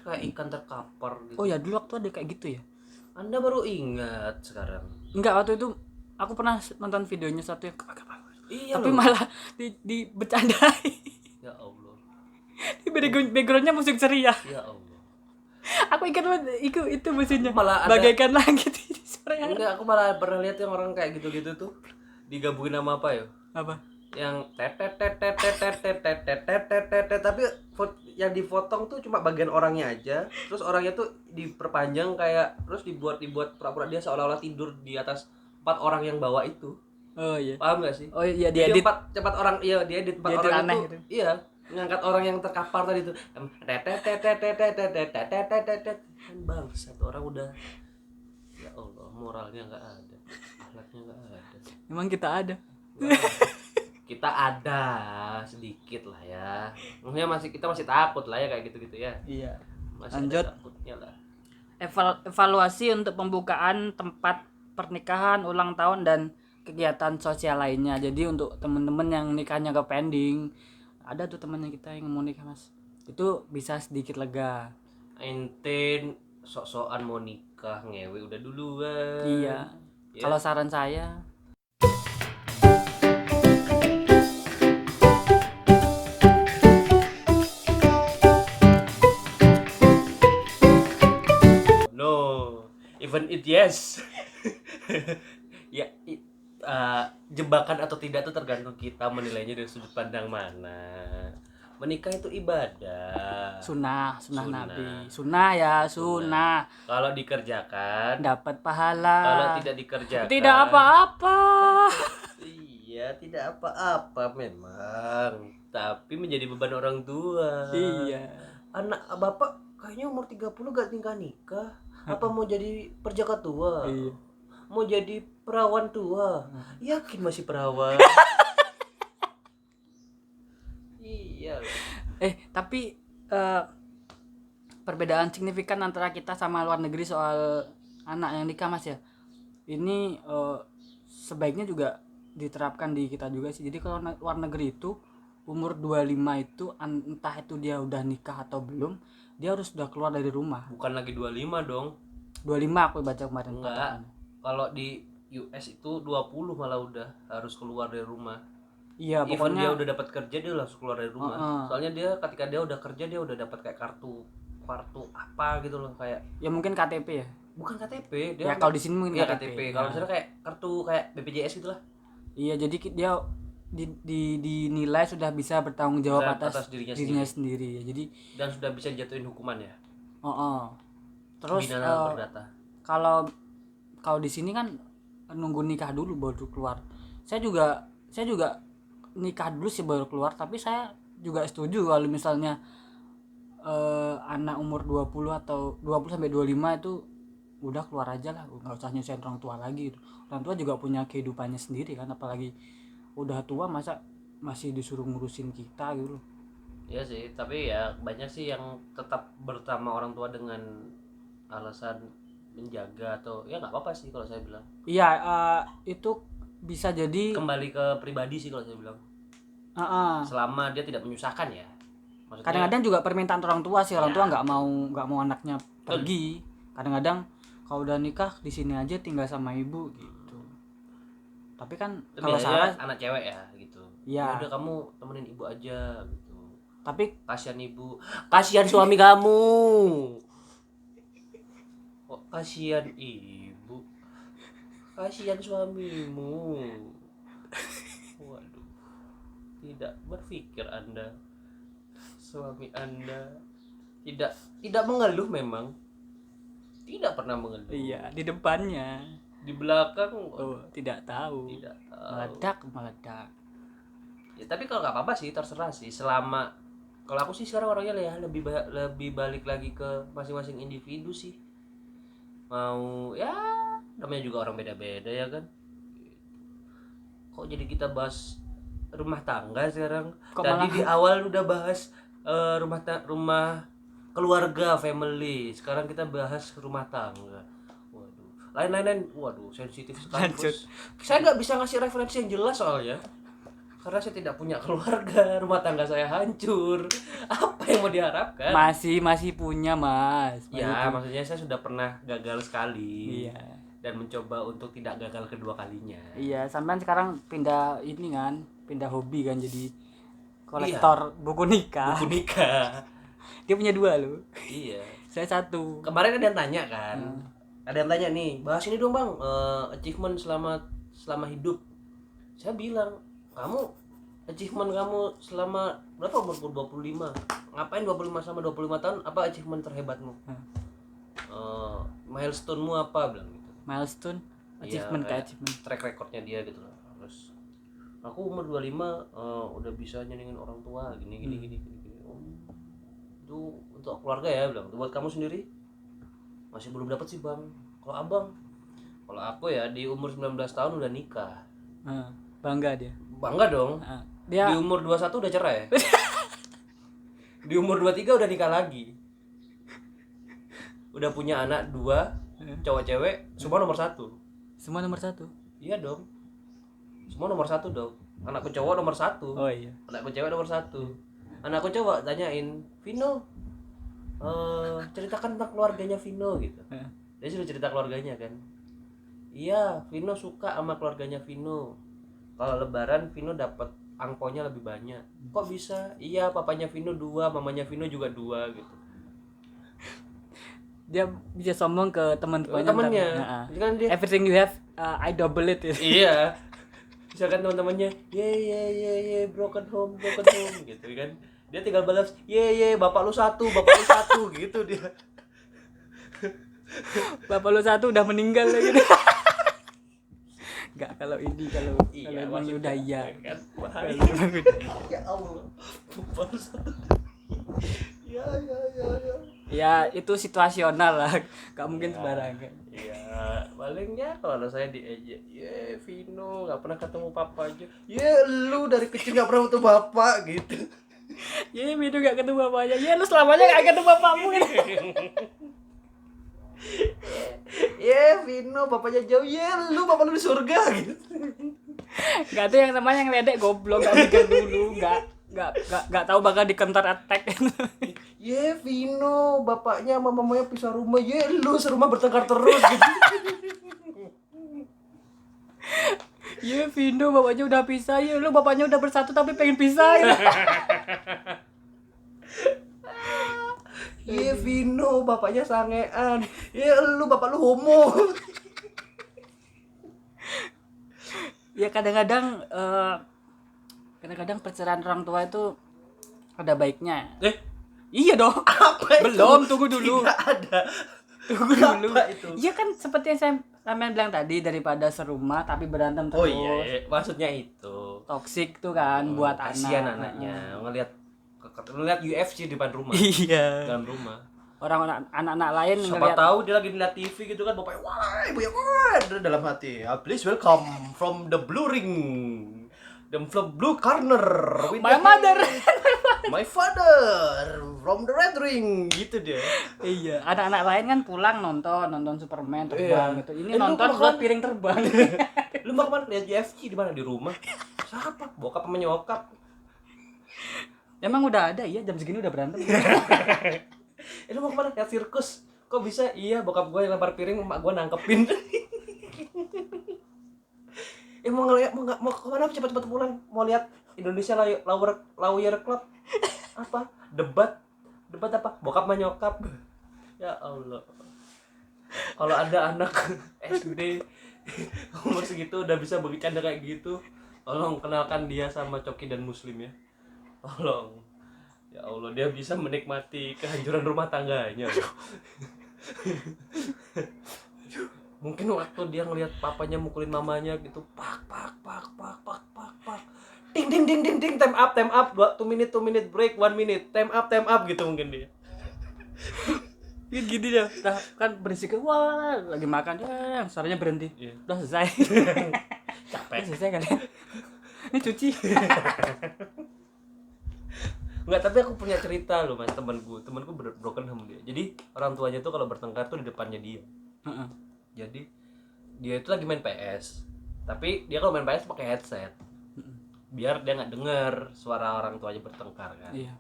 kayak ikan terkapar gitu. Oh ya, dulu waktu ada kayak gitu ya? Anda baru ingat sekarang. Enggak, waktu itu aku pernah nonton videonya satu yang Iya tapi loh. malah di bercandai. Ya Allah. Di backgroundnya musik ceria. Ya Allah. Aku ingat banget itu musiknya. Malah ada- Bagaikan langit di sore hari. Enggak, aku malah pernah lihat yang orang kayak gitu-gitu tuh digabungin sama apa ya? Apa? Yang tetet tapi yang dipotong tuh cuma bagian orangnya aja, terus orangnya tuh diperpanjang kayak terus dibuat pura-pura dia seolah-olah tidur di atas 4 orang yang bawa itu. Oh iya. Paham gak sih? Oh iya, Jadi dia edit. empat orang, iya dia edit 4 Dia edit orang aneh itu. gitu. Iya, ngangkat orang yang terkapar tadi tuh. Kan bang, satu orang udah. Ya Allah, moralnya nggak ada, akhlaknya nggak ada. Memang kita ada. Kita ada sedikit lah ya. Maksudnya kita masih takut lah ya kayak gitu-gitu ya. Iya. Masih Lanjut. ada takutnya lah. Evaluasi untuk pembukaan tempat pernikahan, ulang tahun dan kegiatan sosial lainnya. Jadi untuk teman-teman yang nikahnya ke pending, ada tuh temannya kita yang mau nikah Mas. Itu bisa sedikit lega. Ente sok-sokan mau nikah ngewe udah duluan. Iya. Ya. Kalau saran saya, No, even it yes. Ya, jebakan atau tidak itu tergantung kita menilainya dari sudut pandang mana. Menikah itu ibadah. sunnah Sunnah. Nabi. Sunnah ya, sunnah. Kalau dikerjakan, Dapat pahala. kalau tidak dikerjakan, Tidak apa-apa. Iya, tidak apa-apa memang. Tapi menjadi beban orang tua. Iya. Anak bapak kayaknya umur 30 gak nikah. Apa mau jadi perjaka tua? Iya. Mau jadi perawan tua? Yakin masih perawan? Iya. Tapi perbedaan signifikan antara kita sama luar negeri soal anak yang nikah Mas ya. Ini sebaiknya juga diterapkan di kita juga sih. Jadi kalau luar negeri itu umur 25 itu entah itu dia udah nikah atau belum, dia harus sudah keluar dari rumah. Bukan lagi 25 dong. 25 aku baca kemarin. Enggak. Kalau di US itu 20 malah udah harus keluar dari rumah. Iya, Even dia pokoknya udah dapat kerja dia langsung keluar dari rumah. Soalnya dia ketika dia udah kerja dia udah dapat kayak kartu kartu apa gitu loh, kayak Ya mungkin KTP ya. bukan KTP dia Ya kalau di sini mungkin ya KTP. KTP. Kalau Nah. misalnya kayak kartu kayak BPJS gitu lah. Iya, jadi dia dinilai sudah bisa bertanggung jawab Bisa atas atas dirinya dirinya sendiri ya. Jadi dan sudah bisa jatuhin hukuman ya. terus Pidana perdata. kalau di sini kan nunggu nikah dulu baru keluar. Saya juga nikah dulu sih baru keluar, tapi saya juga setuju kalau misalnya anak umur 20 atau 20 sampai 25 itu udah keluar aja lah, nggak usah nyusahin orang tua lagi gitu. Orang tua juga punya kehidupannya sendiri kan, apalagi udah tua masa masih disuruh ngurusin kita gitu loh. Iya sih, tapi ya banyak sih yang tetap bersama orang tua dengan alasan menjaga atau ya nggak apa-apa sih kalau saya bilang. Iya, itu bisa jadi Kembali ke pribadi sih kalau saya bilang. Selama dia tidak menyusahkan ya. Maksudnya, kadang-kadang juga permintaan orang tua sih, orang Ya, tua nggak mau anaknya pergi. Kadang-kadang kalau udah nikah di sini aja tinggal sama ibu gitu. Tapi kan kalau biasanya Sarah anak cewek ya gitu. ya, Udah kamu temenin ibu aja gitu. tapi Kasihan ibu, kasihan suami kamu. Kok kasihan ibu? Kasihan suamimu. Waduh. Tidak berpikir Anda. Suami Anda tidak mengeluh memang. Tidak pernah mengeluh. iya di depannya Di belakang tidak tahu. tidak tahu. Meledak. Ya, tapi kalau nggak apa-apa sih, terserah sih. Selama kalau aku sih sekarang orangnya ya lebih balik lagi ke masing-masing individu sih. Mau ya namanya juga orang beda-beda ya kan. Kok jadi kita bahas rumah tangga sekarang? Kok Tadi malah- di awal udah bahas rumah keluarga, family. Sekarang kita bahas rumah tangga. Waduh, lain-lain. Waduh, sensitif sekali. Lanjut. Bos. Saya nggak bisa ngasih referensi yang jelas soalnya. Karena saya tidak punya keluarga, rumah tangga saya hancur. Apa yang mau diharapkan? masih punya Mas. Ya, maksudnya saya sudah pernah gagal sekali. Iya. Dan mencoba untuk tidak gagal kedua kalinya. Iya, sampean sekarang pindah ini kan, pindah hobi kan jadi kolektor buku nikah. Buku nikah. Dia punya 2 loh. Iya. Saya 1. Kemarin ada yang tanya kan. Ada yang tanya nih, bahas ini dong Bang, achievement selama hidup. Saya bilang, kamu achievement kamu selama berapa umur 25? Ngapain 25 sama 25 tahun? Apa achievement terhebatmu? Milestone-mu apa bilang gitu. Milestone, Iya, achievement kayak achievement. track recordnya dia gitu loh. Terus aku umur 25 udah bisa nyenengin orang tua gini. Oh, itu untuk keluarga ya bilang. Buat kamu sendiri masih belum dapat sih Bang. Kalau aku ya di umur 19 tahun udah nikah. Bangga dia. Bangga dong. Dia Di umur 21 udah cerai. Di umur 23 udah nikah lagi. Udah punya anak 2, cowok cewek, semua nomor 1. semua nomor 1. Iya dong. Semua nomor 1 dong. Anakku cowok nomor 1. Oh iya. Anakku cewek nomor 1. Anakku cowok tanyain, Vino, ceritakan tentang keluarganya Vino gitu. Dia sudah cerita keluarganya kan. Iya, Vino suka sama keluarganya Vino. Kalau lebaran Vino dapat angponya lebih banyak. Kok bisa? Iya, papanya Vino 2, mamanya Vino juga 2 gitu. Dia bisa sombong ke teman-temannya. Temennya. Kan dia Everything you have, I double it. iya. Misalkan teman-temannya, ye broken home gitu kan. Dia tinggal balas, ye bapak lu satu gitu dia. Bapak lu 1 udah meninggal lagi. Enggak, kalau emang udah iya. Kan bahaya. Ya Allah. Bapak lu satu. Ya. Ya itu situasional lah, gak mungkin sembarangan. Iya, palingnya kalau saya diejek, ye Vino nggak pernah ketemu papa aja, ye lu dari kecil nggak pernah ketemu bapak gitu. Ya Vino gak ketemu bapaknya, ya lu selamanya gak ketemu bapakmu gitu. Ye Vino bapaknya jauh, ye lu bapak lu di surga gitu. Gak ada yang namanya ngeledek, goblok, gak mikir dulu, gak tahu bakal di counter attack. Ye Vino bapaknya sama mamanya pisah rumah, ye lu serumah bertengkar terus gitu. Ya Vino bapaknya udah pisah, ya lu bapaknya udah bersatu tapi pengen pisah. Iya Vino bapaknya sangean. Ya lu bapak lu homo. Ya kadang-kadang kadang-kadang perceraian orang tua itu ada baiknya. Iya dong. Apa itu? Belum, tunggu dulu. Tidak ada. Tunggu dulu. Apa itu? Iya kan seperti yang saya Ramen bilang tadi, daripada serumah tapi berantem terus. Oh iya, maksudnya itu. Toksik tuh kan buat Kasihan anak. anaknya ngelihat UFC di depan rumah. Iya. Dalam rumah. Orang anak-anak lain Siapa ngeliat tahu dia lagi ngeliat TV gitu kan, bapaknya wah ibu ya wah dalam hati. Please welcome from the blue ring, the blue corner. with my the- mother. my father from the red ring gitu dia. Iya, anak-anak lain kan pulang nonton Superman terbang Iya. gitu. Ini Lu nonton kemana? buat piring terbang. Lu mau kemana lihat UFC di mana? Di rumah. Siapa? Bokap sama nyokap. Emang udah ada ya jam segini udah berantem. Lu mau kemana? Lihat sirkus. Kok bisa? Iya, bokap gue yang lempar piring, emak gue nangkepin. Mau ngeliat mau kemana? Cepat-cepat pulang. Mau lihat Indonesia Lawyer Club. Apa? Debat apa? Bokap sama nyokap. Ya Allah. Kalau ada anak SD umur segitu udah bisa bercanda kayak gitu, tolong kenalkan dia sama Coki dan Muslim ya. Tolong. Ya Allah, dia bisa menikmati kehancuran rumah tangganya. Mungkin waktu dia ngelihat papanya mukulin mamanya gitu, pak. Ding ding ding ding ding, time up 2 minute break 1 minute, time up gitu mungkin dia. Gini dia, udah kan berisik, wah lagi makan, ya suaranya berhenti. Iya. Udah selesai. Capek. Udah selesai kalian. Ini cuci. Enggak, tapi aku punya cerita loh Mas, temanku broken home dia. Jadi orang tuanya tuh kalau bertengkar tuh di depannya dia. Heeh. Jadi dia itu lagi main PS. Tapi dia kalau main PS pakai headset. Biar dia nggak dengar suara orang tuanya bertengkar kan. Iya.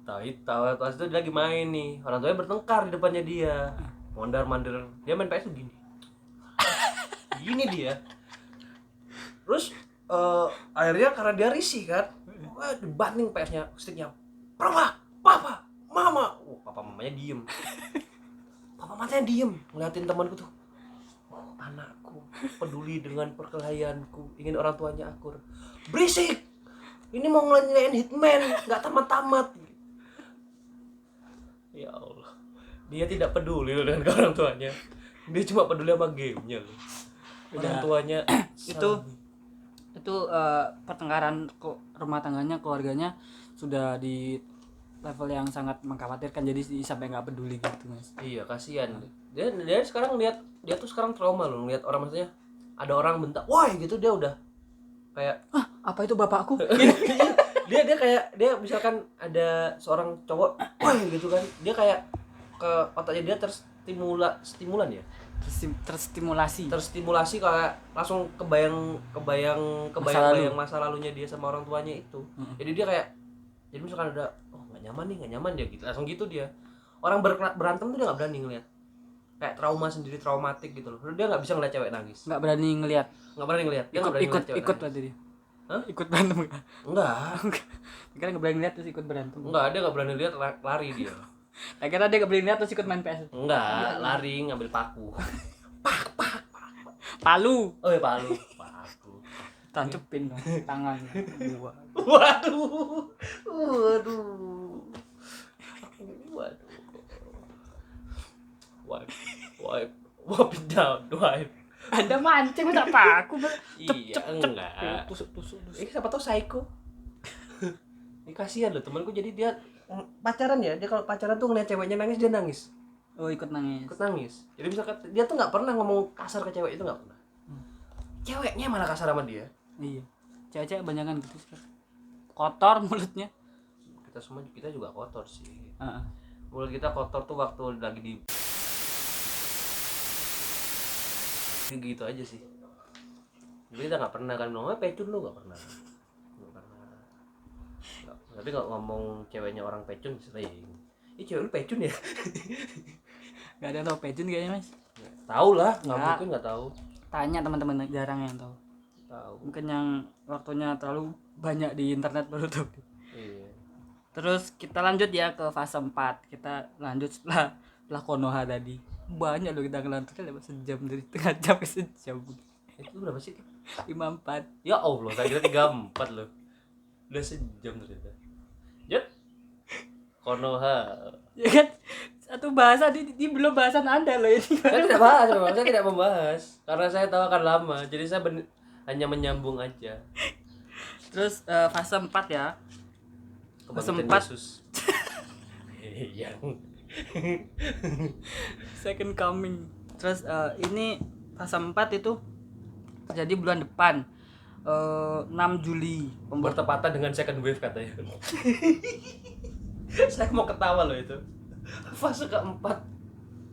Tahu itu dia lagi main nih. Orang tuanya bertengkar di depannya dia. Mondar-mandir. Dia main PS tuh gini. Gini dia. Terus akhirnya karena dia risih kan, dibanting PS-nya, sticknya. Papa, mama. Papa mamanya diem. Papa mamanya diem, ngeliatin temanku tuh. Oh, anakku peduli dengan perkelahianku, ingin orang tuanya akur. Berisik. Ini mau ngelain Hitman, nggak tamat-tamat. Ya Allah. Dia tidak peduli loh dengan orang tuanya. Dia cuma peduli sama gamenya loh. Orang tuanya itu pertengkaran rumah tangganya, keluarganya sudah di level yang sangat mengkhawatirkan, jadi sampai nggak peduli gitu Mas. Iya, kasihan. Dia sekarang lihat, dia tuh sekarang trauma loh ngeliat orang, maksudnya ada orang bentak, wah gitu dia udah kayak Apa itu bapakku? dia kayak dia misalkan ada seorang cowok wah gitu kan, dia kayak ke otaknya dia stimulan ya, terstimulasi kayak langsung kebayang masa lalunya dia sama orang tuanya itu. Jadi dia kayak, jadi misalkan ada nggak nyaman dia gitu, langsung gitu dia. Orang berantem tuh dia nggak berani ngeliat, kayak traumatik gitu loh. Dia nggak bisa ngeliat cewek nangis, Nggak berani ngelihat. dia nggak berani ngeliat cewek Ikut nangis. berarti dia. Hah? Ikut berantem. Enggak, Kan nggak berani ngeliat terus ikut berantem. dia nggak berani lihat, lari dia. Akhirnya dia nggak berani ngeliat terus ikut main PS. Enggak, lari ngambil paku. Palu. Oh ya paku. Tancepin dong tangan gua. Waduh. Wipe it down, wipe. Anda mancing masa paku. Iya, enggak. Tusuk. Siapa tahu psycho. Ini kasihan loh temanku, jadi dia pacaran ya, dia kalau pacaran tuh ngeliat ceweknya nangis, dia nangis. Oh, ikut nangis. Jadi misalkan dia tuh nggak pernah ngomong kasar ke cewek, itu nggak pernah. Ceweknya malah kasar sama dia. Iya. Cewek-cewek banyakan gitu sekarang. Kotor mulutnya. Kita juga kotor sih. Heeh. Mulut kita kotor tuh waktu lagi di gitu aja sih. Jadi kita nggak pernah kan ngomong pecun, lu nggak pernah. Tapi nggak ngomong ceweknya orang pecun sering. Ih, cewek lu pecun ya? Gak ada yang tahu pecun kayaknya Mas. Tahu lah, nggak Nggak. mungkin nggak tahu. Tanya teman-teman, jarang yang tahu. Tahu. Mungkin yang waktunya terlalu banyak di internet baru tahu. Iya. Terus kita lanjut ya ke fase 4. Kita lanjut setelah Konoha tadi. Banyak loh kita ngelanturnya lewat sejam, dari setengah jam ke sejam. Itu berapa sih? 54. Ya Allah, saya kira 34 loh. Udah sejam ternyata. Yuk. Konoha. Ya kan satu bahasa di belum bahasan Anda loh ini. Saya tidak bahas, memang saya tidak membahas karena saya tahu akan lama. Jadi saya hanya menyambung aja. Terus fase 4 ya. Fase Kebangkitan 4 Yesus. Yang second coming. Terus ini fase 4 itu terjadi bulan depan. 6 Juli. bertepatan dengan second wave katanya. Saya mau ketawa loh itu. Fase keempat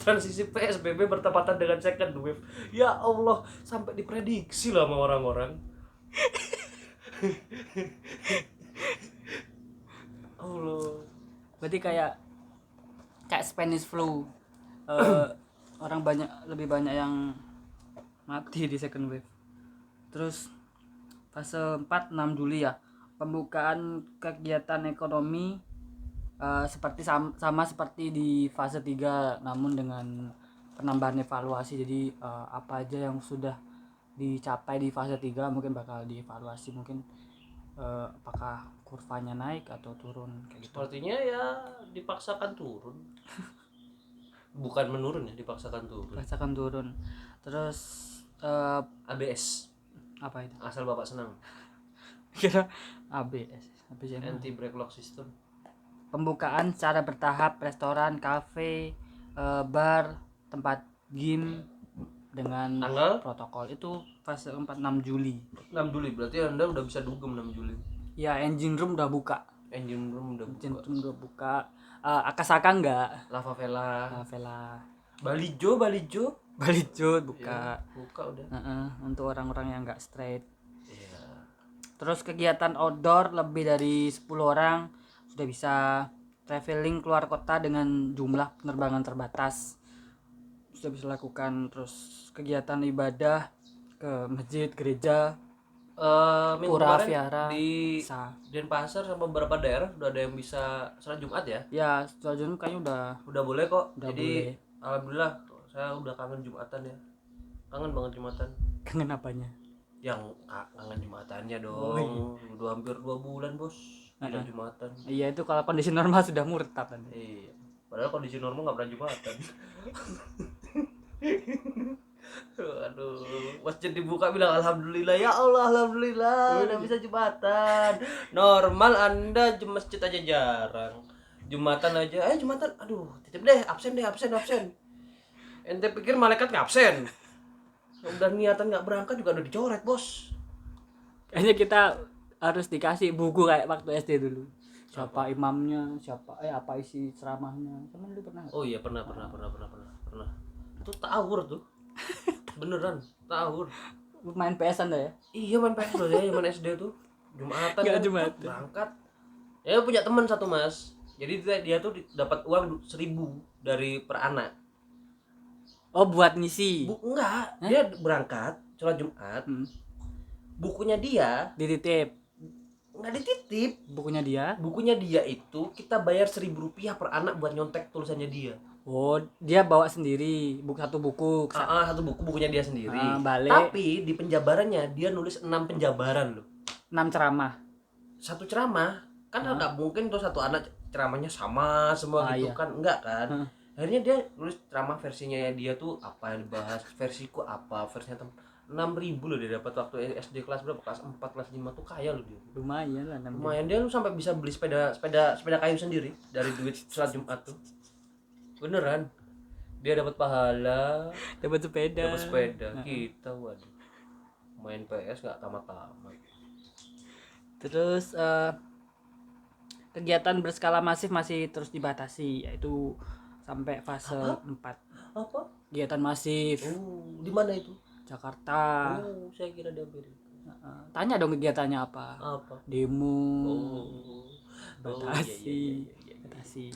transisi PSBB bertepatan dengan second wave. Ya Allah, sampai diprediksi lah sama orang-orang. Allah. Berarti kayak Spanish flu. Orang lebih banyak yang mati di second wave. Terus fase 4 6 Juli ya. Pembukaan kegiatan ekonomi seperti sama seperti di fase 3, namun dengan penambahan evaluasi. Jadi apa aja yang sudah dicapai di fase 3 mungkin bakal dievaluasi, mungkin apakah kurvanya naik atau turun kayak gitu. Sepertinya ya dipaksakan turun. Bukan menurun ya, dipaksakan turun. Rasakan turun. Terus ABS. apa itu? Asal Bapak senang. Kira ABS yang Anti brake lock system. pembukaan secara bertahap restoran, kafe, bar, tempat game dengan Tanggal protokol. Itu fase 4 6 Juli. 6 Juli berarti Anda udah bisa dugem 6 Juli. Ya, engine room udah buka. Engine room udah Engine buka. room udah buka. Akasaka enggak? Lava Vela. Vela Balijo Balijo buka. buka udah. Untuk orang-orang yang enggak straight. Iya. Terus kegiatan outdoor lebih dari 10 orang sudah bisa. Traveling keluar kota dengan jumlah penerbangan terbatas sudah bisa lakukan. Terus kegiatan ibadah ke masjid, gereja, Minggu pura, kemarin vihara di bisa. Denpasar sama beberapa daerah udah ada yang bisa sholat Jumat ya. Ya, setelah Jun kayaknya Udah boleh kok. Udah Jadi boleh. alhamdulillah saya udah kangen Jumatan ya. Kangen banget Jumatan. kangen apanya? Yang kangen Jumatannya dong. Oh, iya. Udah hampir 2 bulan, Bos. Tidak Jumatan. Iya, itu kalau kondisi normal sudah murtad kan. Iya. Padahal kondisi normal nggak pernah Jumatan. Aduh, masjid dibuka bilang alhamdulillah, ya Allah alhamdulillah udah bisa Jumatan. Normal Anda masjid aja jarang. Jumatan aja, Jumatan, aduh, titip deh, absen. Ente pikir malaikat nggak absen? Udah niatan nggak berangkat juga udah dicoret, Bos. Kayaknya kita harus dikasih buku kayak waktu SD dulu. Siapa imamnya, apa isi ceramahnya. Temen lu pernah? Oh iya, pernah. Itu tawur tuh. Beneran, tawur. Main PS-an dah ya? Iya main PS loh ya, main SD tuh. Jumatan Nggak kan, Jumatan. berangkat. Ya punya teman satu Mas. Jadi dia tuh dapat uang 1.000 dari per anak. Oh, buat ngisi. Enggak, dia berangkat sholat Jumat. Bukunya dia Dititip. nggak dititip. Bukunya dia. Bukunya dia itu kita bayar 1.000 rupiah per anak buat nyontek tulisannya dia. Oh, dia bawa sendiri satu buku. Satu bukunya dia sendiri. Balik. Tapi di penjabarannya dia nulis 6 penjabaran loh. 6 ceramah. Satu ceramah kan nggak mungkin tuh satu anak ceramahnya sama semua gitu iya. kan, enggak kan. Akhirnya dia nulis ceramah versinya dia tuh apa yang dibahas, versiku apa, versinya 6.000 loh dia dapat waktu SD kelas berapa, kelas 4 kelas 5 tuh kaya loh dia. Lumayan lah. Lumayan dia lu sampai bisa beli sepeda kayu sendiri dari duit sholat Jumat tuh. Beneran. Dia dapat pahala, Dapat sepeda. Kita waduh. Main PS enggak tamat-tamat. Terus kegiatan berskala masif masih terus dibatasi, yaitu sampai fase 4. Apa? Kegiatan masif. Di mana itu? Jakarta. Saya kira di Amerika. Tanya dong kegiatannya apa? Apa? Demo. Batasi. Batasi.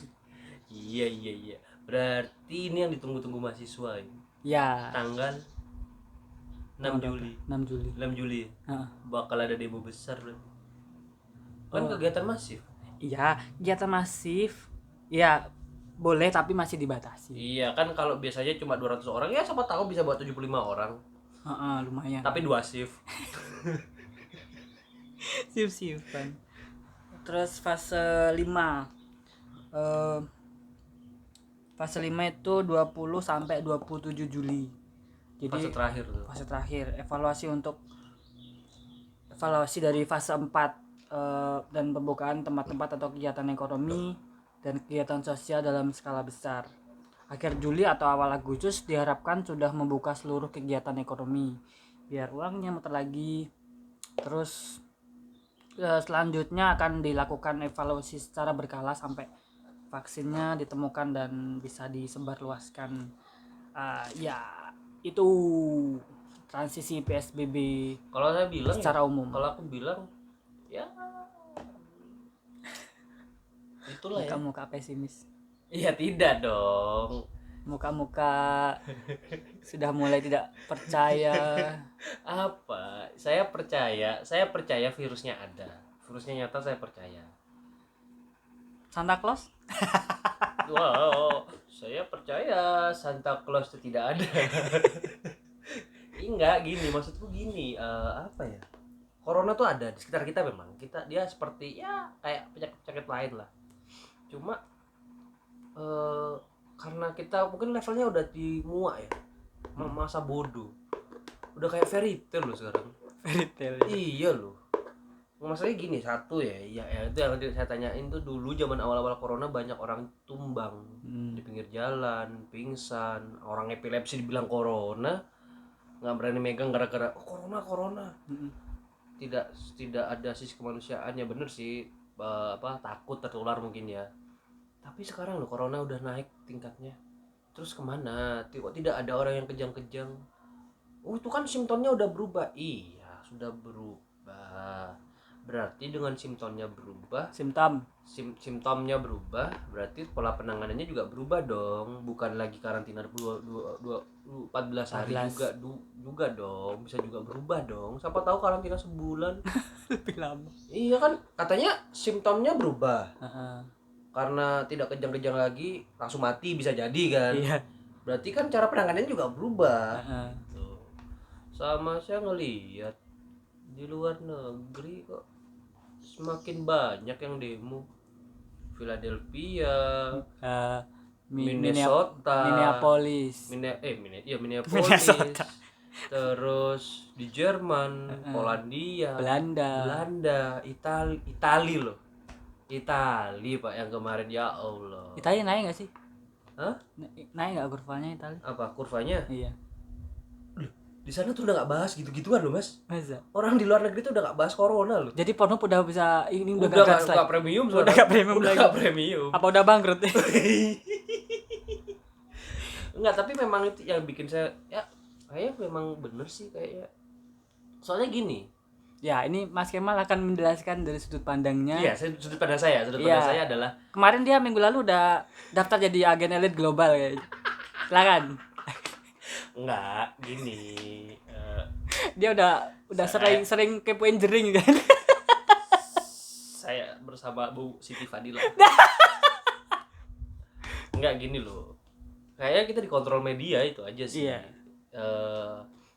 Iya. Berarti ini yang ditunggu-tunggu mahasiswa ya. Ya. Tanggal 6 Juli. 6 Juli. 6 Juli. Bakal ada demo besar berarti. Kan kegiatan masif. Iya, kegiatan masif ya boleh tapi masih dibatasi. Iya kan, kalau biasanya cuma 200 orang ya siapa tahu bisa buat 75 orang. Heeh, lumayan. Tapi 2 shift. Sip-sipan. Terus fase 5. Eh, fase 5 itu 20 sampai 27 Juli. Jadi Fase terakhir tuh. fase terakhir, evaluasi dari fase 4 dan pembukaan tempat-tempat atau kegiatan ekonomi dan kegiatan sosial dalam skala besar. Akhir Juli atau awal Agustus diharapkan sudah membuka seluruh kegiatan ekonomi biar uangnya muter lagi. Terus selanjutnya akan dilakukan evaluasi secara berkala sampai vaksinnya ditemukan dan bisa disebarluaskan. Ya itu transisi PSBB Kalau saya bilang secara ya, umum. kalau aku bilang ya itulah ya. Muka-muka pesimis, Iya tidak dong. muka-muka sudah mulai tidak percaya. Apa? Saya percaya virusnya ada. Virusnya nyata, saya percaya. Santa Claus? Wow, saya percaya Santa Claus itu tidak ada. Enggak, gini maksudku gini, apa ya? Corona tuh ada di sekitar kita memang. Dia seperti ya kayak penyakit-penyakit lain lah. Cuma karena kita mungkin levelnya udah di muak ya. Masa bodoh. Udah kayak fairy tale loh sekarang. Fairy tale. Iya loh. Masalahnya gini, satu ya itu yang saya tanyain tuh, dulu zaman awal-awal corona banyak orang tumbang di pinggir jalan, pingsan, orang epilepsi dibilang corona, nggak berani megang gara-gara corona. Tidak ada sisi kemanusiaannya, bener sih, takut tertular mungkin ya. Tapi sekarang loh corona udah naik tingkatnya, terus kemana? Kok tidak ada orang yang kejang-kejang? Itu kan simptomnya udah berubah. Iya, sudah berubah. Berarti dengan simptomnya berubah, simptomnya berubah, berarti pola penanganannya juga berubah dong. Bukan lagi karantina 14 hari juga dong. Bisa juga berubah dong. Siapa tahu karantina sebulan. Lebih lama. Iya kan, katanya simptomnya berubah. Karena tidak kejang-kejang lagi, langsung mati bisa jadi kan. Iya. Berarti kan cara penanganannya juga berubah. Tuh. Sama saya ngelihat di luar negeri kok semakin banyak yang demo. Philadelphia, Minnesota, Minneapolis, Minneapolis, terus di Jerman, Polandia, Belanda, Itali loh. Itali Pak yang kemarin, ya Allah. Itali naik nggak sih? Hah? Naik nggak kurvanya Itali? Apa kurvanya? Iya. Di sana tuh udah nggak bahas gitu-gituan loh mas. Masa? Orang di luar negeri tuh udah nggak bahas corona loh. Jadi Pornhub udah bisa ini udah nggak premium, udah nggak premium udah lagi. Nggak premium. Apa udah bangkrut? Enggak, tapi memang itu yang bikin saya ya kayaknya memang bener sih kayaknya. Soalnya gini. Ya, ini Mas Kemal akan menjelaskan dari sudut pandangnya. Iya, sudut pandang saya adalah kemarin dia minggu lalu udah daftar jadi agen elit global kayaknya. Silakan. Enggak, gini. Dia udah sering kepoin jering kan. Saya bersama Bu Siti Fadila. Enggak, gini loh. Kayaknya kita dikontrol media itu aja sih. Iya.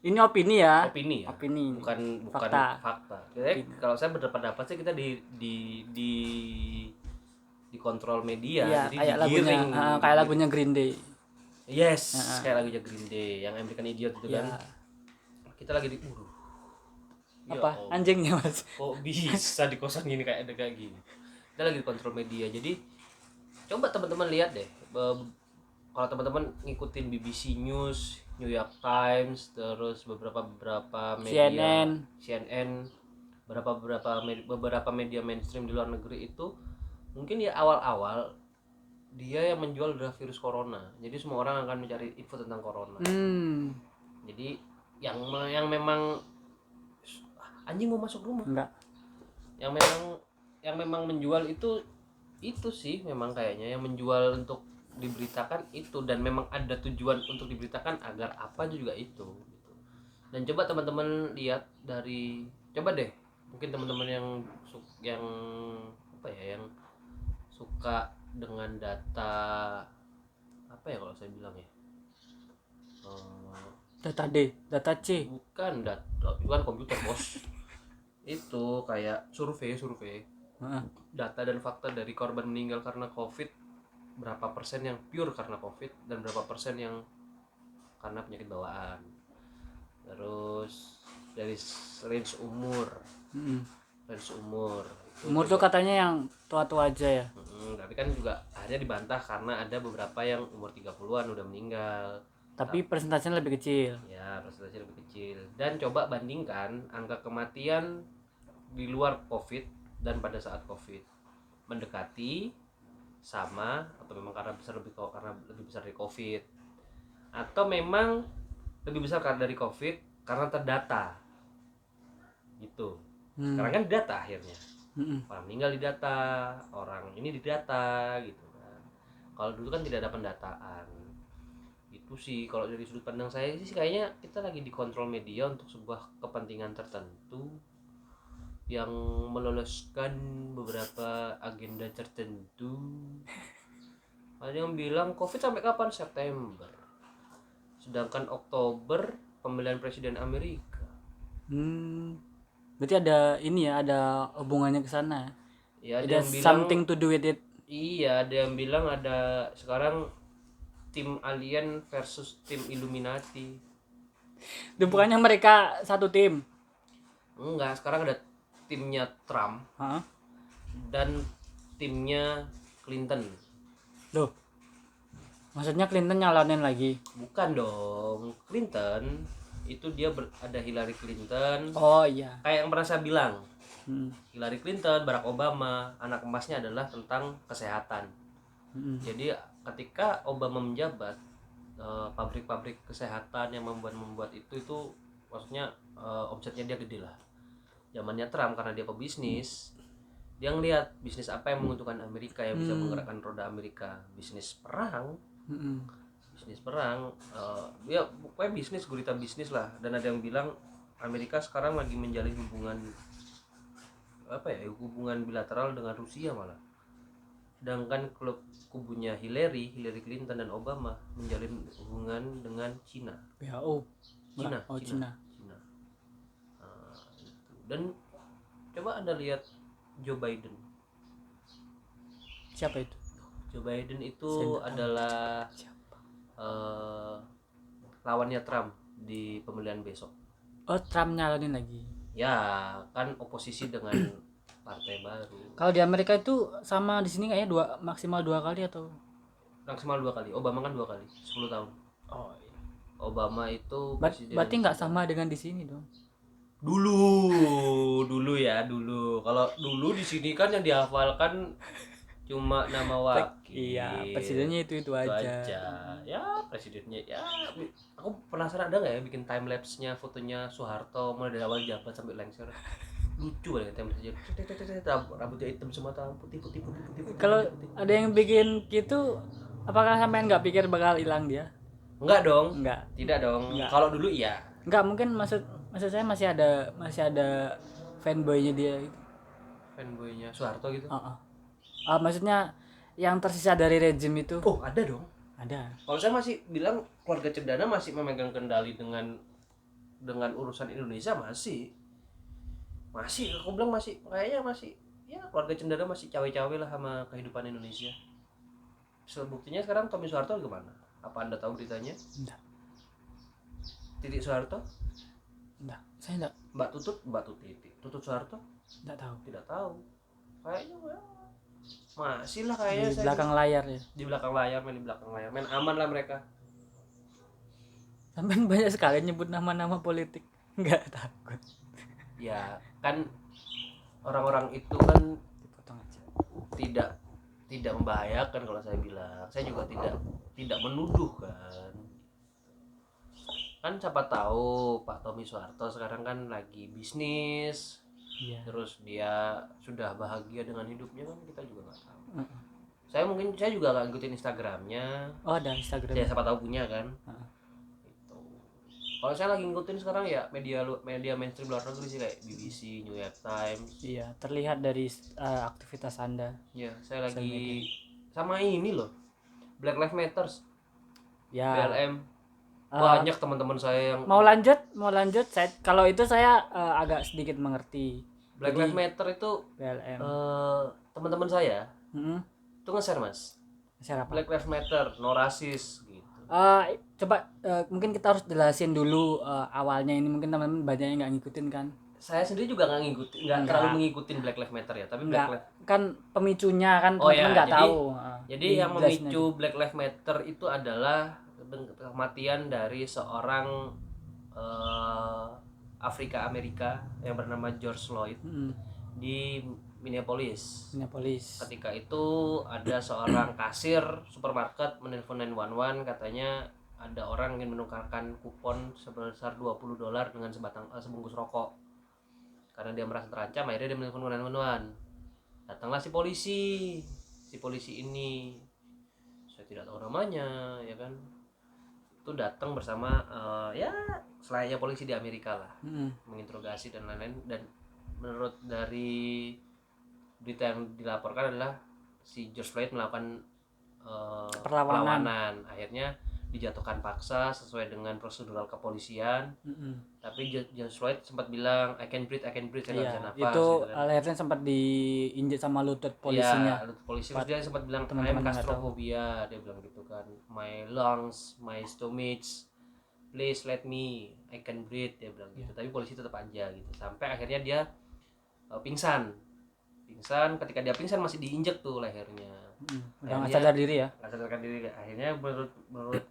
Ini opini ya. Opini. Bukan fakta. Jadi kalau saya berpendapat sih kita dikontrol media. Iya, jadi kayak digiring. kayak lagunya Green Day. Yes, kayak lagunya Green Day yang American Idiot itu kan. Kita lagi di apa? Anjingnya Mas. Kok bisa di kosan gini kayak gini. Kita lagi dikontrol media. Jadi coba teman-teman lihat deh. Kalau teman-teman ngikutin BBC News, New York Times, terus beberapa media CNN, beberapa media mainstream di luar negeri itu mungkin ya awal-awal dia yang menjual adalah virus corona. Jadi semua orang akan mencari info tentang corona. Jadi yang memang anjing mau masuk rumah. Enggak. Yang memang menjual itu sih memang kayaknya yang menjual untuk diberitakan itu, dan memang ada tujuan untuk diberitakan agar apa juga itu gitu. Dan coba teman-teman lihat coba deh mungkin teman-teman yang apa ya, yang suka dengan data apa ya kalau saya bilang ya, Data D, data C. bukan komputer bos. Itu kayak survei Heeh. data dan fakta dari korban meninggal karena COVID, berapa persen yang pure karena COVID dan berapa persen yang karena penyakit bawaan. Terus dari range umur Mm-mm. itu Umur tuh katanya yang tua-tua aja ya. tapi kan juga akhirnya dibantah karena ada beberapa yang umur 30-an udah meninggal. Tapi persentasenya lebih kecil. Ya, persentase lebih kecil. Dan coba bandingkan angka kematian di luar COVID dan pada saat COVID. Mendekati sama atau memang karena lebih besar dari COVID, atau memang lebih besar karena dari COVID karena terdata. Gitu. Sekarang kan data akhirnya. Orang meninggal di data, orang ini di data gitu kan. Kalau dulu kan tidak ada pendataan. Itu sih kalau dari sudut pandang saya sih kayaknya kita lagi dikontrol media untuk sebuah kepentingan tertentu yang meloloskan beberapa agenda tertentu. Ada yang bilang COVID sampai kapan? September. Sedangkan Oktober pemilihan presiden Amerika. Berarti ada ini ya, ada hubungannya ke sana. Ya, ada Ada yang bilang something to do with it. iya, ada yang bilang ada sekarang tim alien versus tim Illuminati. Itu bukannya mereka satu tim. Enggak, sekarang ada timnya Trump Hah? dan timnya Clinton. Loh. Maksudnya Clinton nyalonin lagi. Bukan dong, Clinton itu dia ada Hillary Clinton. Oh iya. Kayak yang pernah saya bilang, Hillary Clinton, Barack Obama, anak emasnya adalah tentang kesehatan. Jadi ketika Obama menjabat, pabrik-pabrik kesehatan yang membuat itu maksudnya omsetnya dia gede lah. Zamannya Trump karena dia pebisnis, dia ngelihat bisnis apa yang menguntungkan Amerika, yang bisa menggerakkan roda Amerika. Bisnis perang, ya pokoknya bisnis, gurita bisnis lah. Dan ada yang bilang Amerika sekarang lagi menjalin hubungan bilateral dengan Rusia malah. Sedangkan klub kubunya Hillary Clinton dan Obama menjalin hubungan dengan Cina. Cina. Dan coba Anda lihat Joe Biden. Siapa itu? Joe Biden itu adalah lawannya Trump di pemilihan besok. Oh, Trump nyalonin lagi. Ya, kan oposisi dengan partai baru. Kalau di Amerika itu sama di sini kayaknya maksimal 2 kali atau Maksimal 2 kali. Obama kan 2 kali, 10 tahun. Oh iya. Obama itu Berarti nggak sama dengan di sini dong. Dulu ya. Kalau dulu di sini kan yang dihafalkan cuma nama wakil. Iya, presidennya itu aja. Ya, presidennya ya. Aku penasaran ada nggak ya bikin time lapse-nya fotonya Soeharto mulai dari awal jabat sampai lengser. Lucu banget time lapse-nya. Rambutnya hitam semua, putih. Kalau ada yang bikin gitu, apakah sampean nggak pikir bakal hilang dia? Enggak dong. Enggak. Tidak dong. Kalau dulu iya. Enggak, mungkin maksud saya masih ada fanboynya dia gitu. Fanboynya Soeharto gitu. Maksudnya yang tersisa dari rejim itu. Oh, ada dong. Ada. Kalau saya masih bilang keluarga Cendana masih memegang kendali dengan urusan Indonesia masih aku bilang masih, kayaknya masih ya keluarga Cendana masih cawe-cawe lah sama kehidupan Indonesia. Buktinya sekarang Tommy Soeharto kemana? Apa Anda tahu beritanya? Enggak. Titik Soeharto? Enggak, saya enggak. Mbak Tutut Soeharto? Enggak tahu. Tidak tahu. Kayaknya masih lah kayaknya Di belakang layar ya. Di belakang layar, main aman lah mereka. Sampai banyak sekali nyebut nama-nama politik. Enggak takut. Ya, kan orang-orang itu kan Dipotong aja. Tidak membahayakan kalau saya bilang. Saya juga tidak menuduh kan siapa tahu Pak Tommy Soeharto sekarang kan lagi bisnis. Iya. Terus dia sudah bahagia dengan hidupnya, kan kita juga nggak tahu. Saya juga nggak ngikutin Instagramnya. Oh, ada Instagram. Ya siapa tahu punya kan. Itu. Kalau saya lagi ngikutin sekarang ya media mainstream luar negeri sih, kayak BBC, New York Times. Iya, terlihat dari aktivitas Anda. Ya, saya lagi sama ini loh, Black Lives Matter, Ya. BLM. Banyak teman-teman saya yang Mau lanjut. Kalau itu saya agak sedikit mengerti. Black Lives Matter itu BLM. teman-teman saya Mm-mm. itu nge-share mas, Siapa? Black Lives Matter, no rasis gitu. Coba mungkin kita harus jelasin dulu awalnya ini, mungkin teman-teman banyak yang nggak ngikutin kan. Saya sendiri juga nggak terlalu mengikutin Black Lives Matter ya, tapi Black Lives kan pemicunya kan Oh teman-teman ya, nggak tahu. jadi yang Dijelasin memicu Black Lives Matter itu adalah kematian dari seorang Afrika Amerika yang bernama George Floyd di Minneapolis. Ketika itu ada seorang kasir supermarket menelpon 911, katanya ada orang ingin menukarkan kupon sebesar $20 dengan sebungkus rokok. Karena dia merasa terancam, akhirnya dia menelpon 911. Datanglah si polisi ini, saya tidak tahu namanya ya kan, itu datang bersama ya selayaknya polisi di Amerika lah, menginterogasi dan lain-lain. Dan menurut dari berita yang dilaporkan adalah si George Floyd melakukan perlawanan, akhirnya dijatuhkan paksa sesuai dengan prosedural kepolisian. Tapi George Floyd sempat bilang I can breathe, saya nggak bisa nafas. Itu gitu kan. Akhirnya sempat diinjek sama lutut polisinya. Lutut polisi, terus dia sempat bilang I'm claustrophobia, dia bilang gitu kan, my lungs, my stomach, please let me, I can breathe, dia bilang gitu. Tapi polisi tetap aja gitu, sampai akhirnya dia pingsan. Ketika dia pingsan masih diinjek tuh lehernya. Udah nggak sadar diri ya. Nggak sadarkan diri. Akhirnya menurut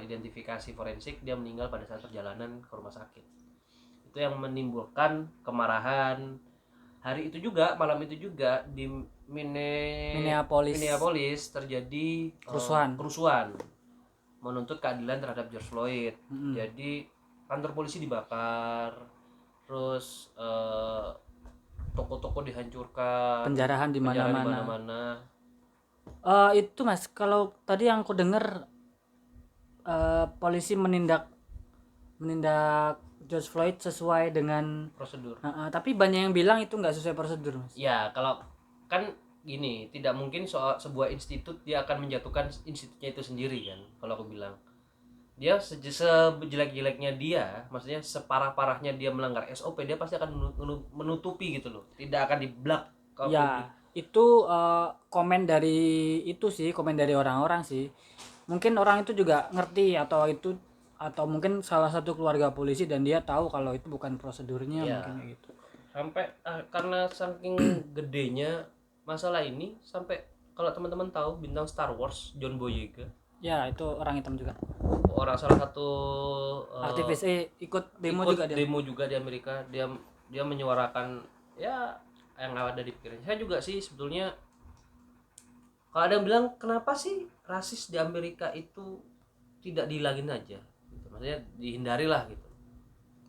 identifikasi forensik dia meninggal pada saat perjalanan ke rumah sakit. Itu yang menimbulkan kemarahan. Hari itu juga, malam itu juga di Minneapolis terjadi kerusuhan menuntut keadilan terhadap George Floyd. Jadi kantor polisi dibakar, terus toko-toko dihancurkan, penjarahan di mana-mana. Itu mas, kalau tadi yang aku dengar polisi menindak George Floyd sesuai dengan prosedur. Tapi banyak yang bilang itu nggak sesuai prosedur mas. Ya kalau kan gini, tidak mungkin sebuah institut dia akan menjatuhkan institutnya itu sendiri kan. Kalau aku bilang dia sejelek-jeleknya dia, maksudnya separah-parahnya dia melanggar SOP, dia pasti akan menutupi gitu loh, tidak akan diblak ke publik. Itu komen dari orang-orang sih. Mungkin orang itu juga ngerti atau mungkin salah satu keluarga polisi dan dia tahu kalau itu bukan prosedurnya, mungkin gitu. Sampai karena saking gedenya masalah ini, sampai kalau teman-teman tahu bintang Star Wars John Boyega, ya itu orang hitam juga, salah satu aktivis ikut demo juga di Amerika. Dia menyuarakan ya yang ada di pikirannya. Saya juga sih sebetulnya, kalau ada yang bilang kenapa sih rasis di Amerika itu tidak dihilangin aja gitu. Maksudnya dihindari lah gitu.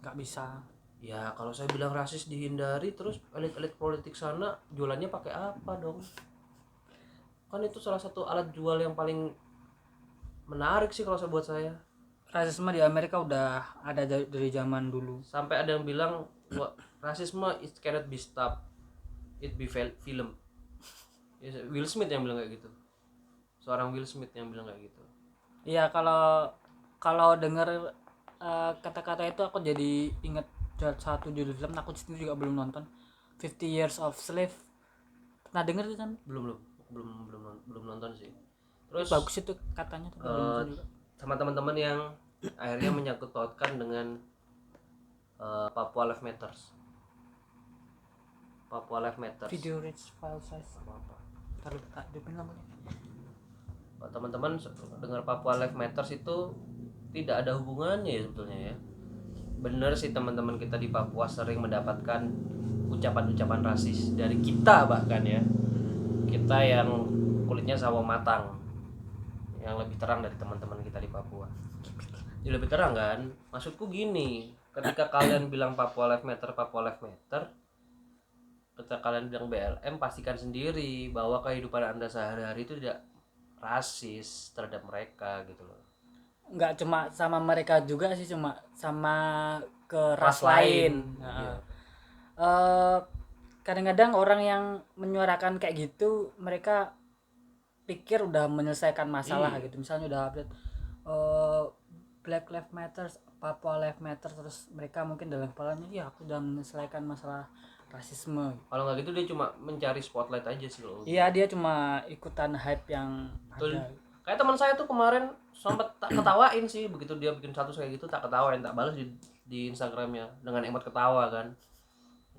Nggak bisa. Ya kalau saya bilang rasis dihindari, terus elit-elit politik sana jualannya pakai apa dong? Kan itu salah satu alat jual yang paling menarik sih kalau buat saya. Rasisme di Amerika udah ada dari zaman dulu. Sampai ada yang bilang rasisme it cannot be stopped, it be film. Will Smith yang bilang kayak gitu. Seorang Will Smith yang bilang kayak gitu. Iya, kalau dengar kata-kata itu aku jadi ingat satu judul film, aku sendiri juga belum nonton, 50 Years of Slave. Pernah dengar kan? Belum nonton sih. Terus bagus itu katanya tuh, juga. Sama teman-teman yang akhirnya menyangkut pautkan dengan Papua Lives Matters. Video rich file size apa? Taruh tak dipin namanya. Teman-teman dengar Papua Lives Matters itu tidak ada hubungannya ya sebetulnya ya. Bener sih teman-teman kita di Papua sering mendapatkan ucapan-ucapan rasis dari kita, bahkan ya. Kita yang kulitnya sawo matang, yang lebih terang dari teman-teman kita di Papua. Jadi lebih terang kan? Maksudku gini, ketika kalian bilang Papua Lives Matter, ketika kalian bilang BLM, pastikan sendiri bahwa kehidupan Anda sehari-hari itu tidak rasis terhadap mereka gitu loh. Nggak cuma sama mereka juga sih, cuma sama ke ras lain. Iya. Kadang-kadang orang yang menyuarakan kayak gitu, mereka pikir udah menyelesaikan masalah Iya. gitu. Misalnya udah update Black Lives Matter, Papua Lives Matter, terus mereka mungkin dalam kepalanya ya aku udah menyelesaikan masalah rasisme. Kalau nggak gitu dia cuma mencari spotlight aja sih loh. Iya, dia cuma ikutan hype yang Betul. ada. Kayak teman saya tuh kemarin sempet tak ketawain sih, begitu dia bikin status kayak gitu tak ketawain, tak balas di Instagramnya dengan emot ketawa kan.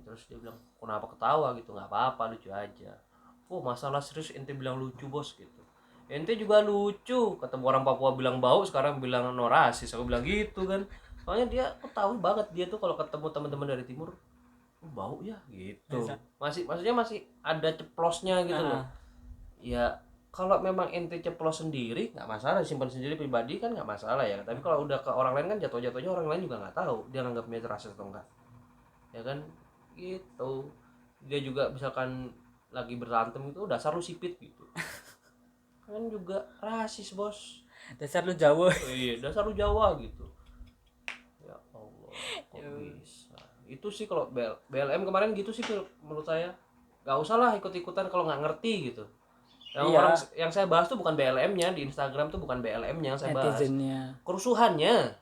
Terus dia bilang kenapa ketawa gitu, nggak apa-apa, lucu aja. Oh masalah serius ente bilang lucu bos gitu. Ente juga lucu, ketemu orang Papua bilang bau, sekarang bilang no rasis, aku bilang gitu kan. Soalnya dia, aku tahu banget dia tuh kalau ketemu teman-teman dari timur, oh, bau ya gitu. Biasa. Maksudnya masih ada ceplosnya gitu loh. Ah, Ya kalau memang ente ceplos sendiri nggak masalah, simpan sendiri pribadi kan nggak masalah ya. Tapi kalau udah ke orang lain kan jatuh-jatuhnya orang lain juga nggak tahu dia nganggapnya itu rasis atau enggak, ya kan gitu. Dia juga misalkan lagi berantem itu dasar lu sipit gitu kan juga rasis bos. dasar lu Jawa. Oh, iya dasar lu Jawa gitu. Ya Allah kok Ya, bisa itu sih. Kalau BLM kemarin gitu sih menurut saya nggak usah lah ikut-ikutan kalau nggak ngerti gitu. Yang iya, orang yang saya bahas tuh bukan BLM-nya di Instagram tuh, bukan BLM-nya yang saya bahas, netizennya, kerusuhannya.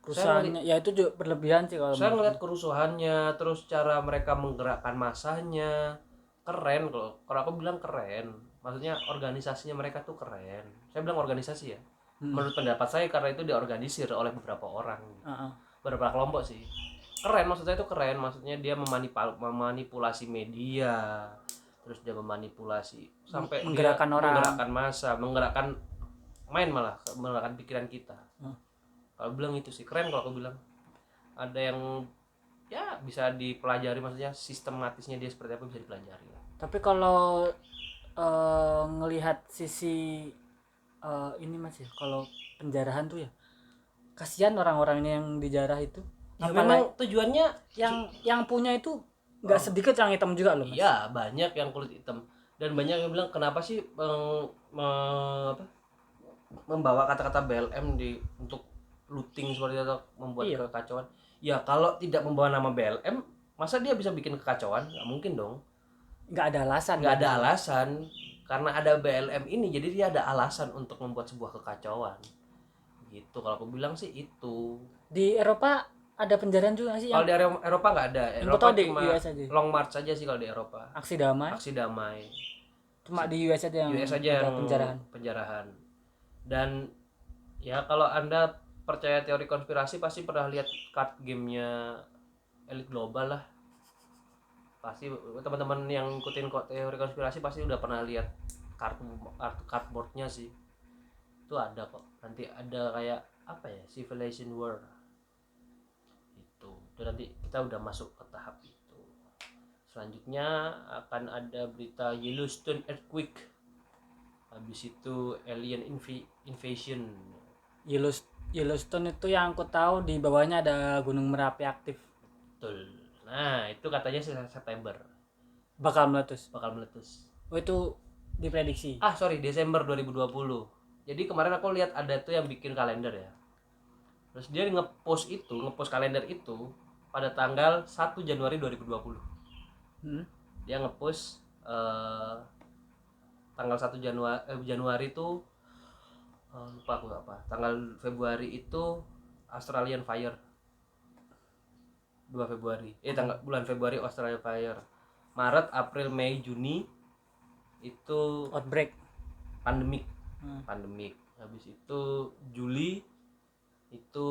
kerusuhannya, ya itu juga berlebihan sih kalau Saya menurut ngeliat kerusuhannya, terus cara mereka menggerakkan masanya keren. Kalau aku bilang keren, maksudnya organisasinya mereka tuh keren. Saya bilang organisasi ya, menurut pendapat saya, karena itu diorganisir oleh beberapa orang, Heeh. beberapa kelompok sih. Keren, maksud saya itu keren, maksudnya dia memanipulasi media, terus dia memanipulasi sampai dia Menggerakkan orang. menggerakkan massa, malah menggerakkan pikiran kita. Hmm. Kalau bilang itu sih keren. Kalau aku bilang ada yang ya bisa dipelajari, maksudnya sistematisnya dia seperti apa bisa dipelajari lah. Tapi kalau ngelihat sisi ini mas ya, kalau penjarahan tuh ya kasihan orang-orang yang dijarah itu. Ya Apalagi memang tujuannya yang punya itu nggak sedikit yang hitam juga loh mas. iya banyak yang kulit hitam, dan banyak yang bilang kenapa sih membawa kata-kata BLM untuk looting seperti itu, membuat Iya, kekacauan. Ya kalau tidak membawa nama BLM, masa dia bisa bikin kekacauan? Nggak mungkin dong. nggak ada alasan. Nggak ada gitu. alasan. Karena ada BLM ini, jadi dia ada alasan untuk membuat sebuah kekacauan. Gitu. Kalau aku bilang sih itu. Di Eropa ada penjarahan juga nggak sih Kalau yang di Eropa nggak ada. yang Eropa tahu di cuma US aja, long march aja sih kalau di Eropa. aksi damai. Aksi damai. Cuma di US aja yang US aja ada yang penjarahan. penjarahan. Dan ya kalau Anda percaya teori konspirasi pasti pernah lihat card gamenya Elite Global lah. Pasti teman-teman yang ngikutin teori konspirasi pasti udah pernah lihat cardboardnya sih. Itu ada kok. Nanti ada kayak apa ya, Civilization War. Itu. Dan nanti kita udah masuk ke tahap itu. Selanjutnya akan ada berita Yellowstone earthquake. Habis itu alien invasion. Yellowstone itu yang aku tahu di bawahnya ada Gunung Merapi aktif. Betul. Nah, itu katanya September Bakal meletus. bakal meletus. Oh itu diprediksi. Sorry, Desember 2020. Jadi kemarin aku lihat ada tuh yang bikin kalender ya. Terus dia ngepost kalender itu pada tanggal 1 Januari 2020. Dia ngepost tanggal 1 Januari itu lupa aku apa. Tanggal Februari itu Australian Fire. 2 Februari. Tanggal bulan Februari Australian Fire. Maret, April, Mei, Juni itu Outbreak. pandemik. Habis itu Juli itu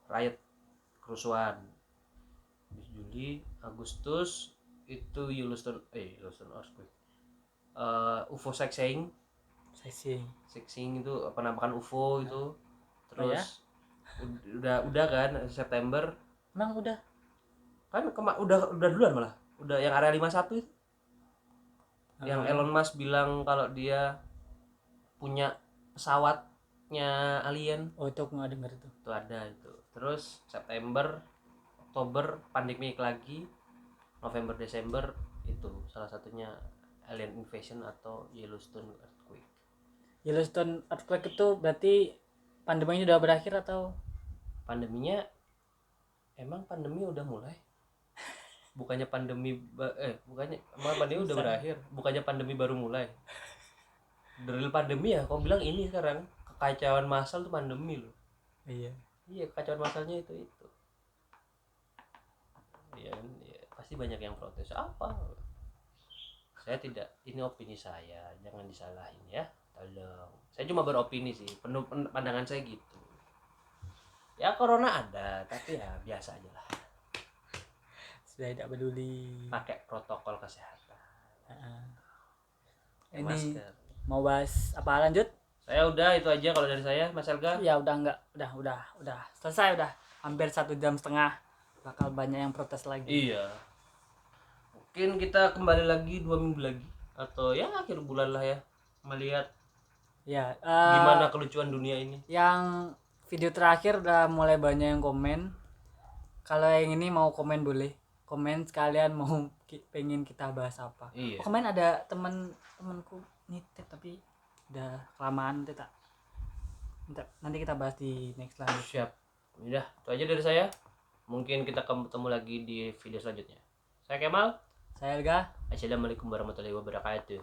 riot, kerusuhan. Habis Juli, Agustus itu Yellowstone earthquake. UFO sightseeing itu penampakan UFO itu. Terus udah kan September. Emang udah Kan udah duluan malah. Udah yang area 51 itu. Yang Elon Musk bilang kalau dia punya pesawatnya alien. Oh itu aku nggak dengar itu. Itu ada itu. Terus September, Oktober pandemik lagi. November, Desember itu salah satunya alien invasion atau Yellowstone earthquake. Yellowstone earthquake itu berarti pandeminya udah berakhir atau? Pandeminya emang pandemi udah mulai? Bukannya pandemi emang pandemi udah berakhir? Bukannya pandemi baru mulai? Drill pandemi ya, kau bilang ini sekarang kekacauan massal tuh pandemi loh. Iya. Iya, kekacauan massalnya itu. Iya, ya, pasti banyak yang protes. Apa? Saya tidak, ini opini saya, jangan disalahin ya. Tolong. Saya cuma beropini sih, penuh pandangan saya gitu. Ya corona ada, tapi ya biasa aja lah. Sudah tidak peduli. Pakai protokol kesehatan. Ini Masker. mau bahas apa, lanjut? Saya udah itu aja kalau dari saya, Mas Elga. Ya udah, enggak, udah selesai, udah hampir 1,5 jam. Bakal banyak yang protes lagi. Iya. Mungkin kita kembali lagi 2 minggu lagi atau ya akhir bulan lah ya, melihat Ya, gimana kelucuan dunia ini. yang video terakhir udah mulai banyak yang komen. Kalau yang ini mau komen boleh. Komen sekalian mau pengen kita bahas apa. Iya. Komen ada temanku nitip tapi udah kelamaan, nanti kita bahas di next lanjut. Siap. Udah, itu aja dari saya. Mungkin kita ketemu lagi di video selanjutnya. Saya Kemal. Saya Elga. Assalamualaikum warahmatullahi wabarakatuh.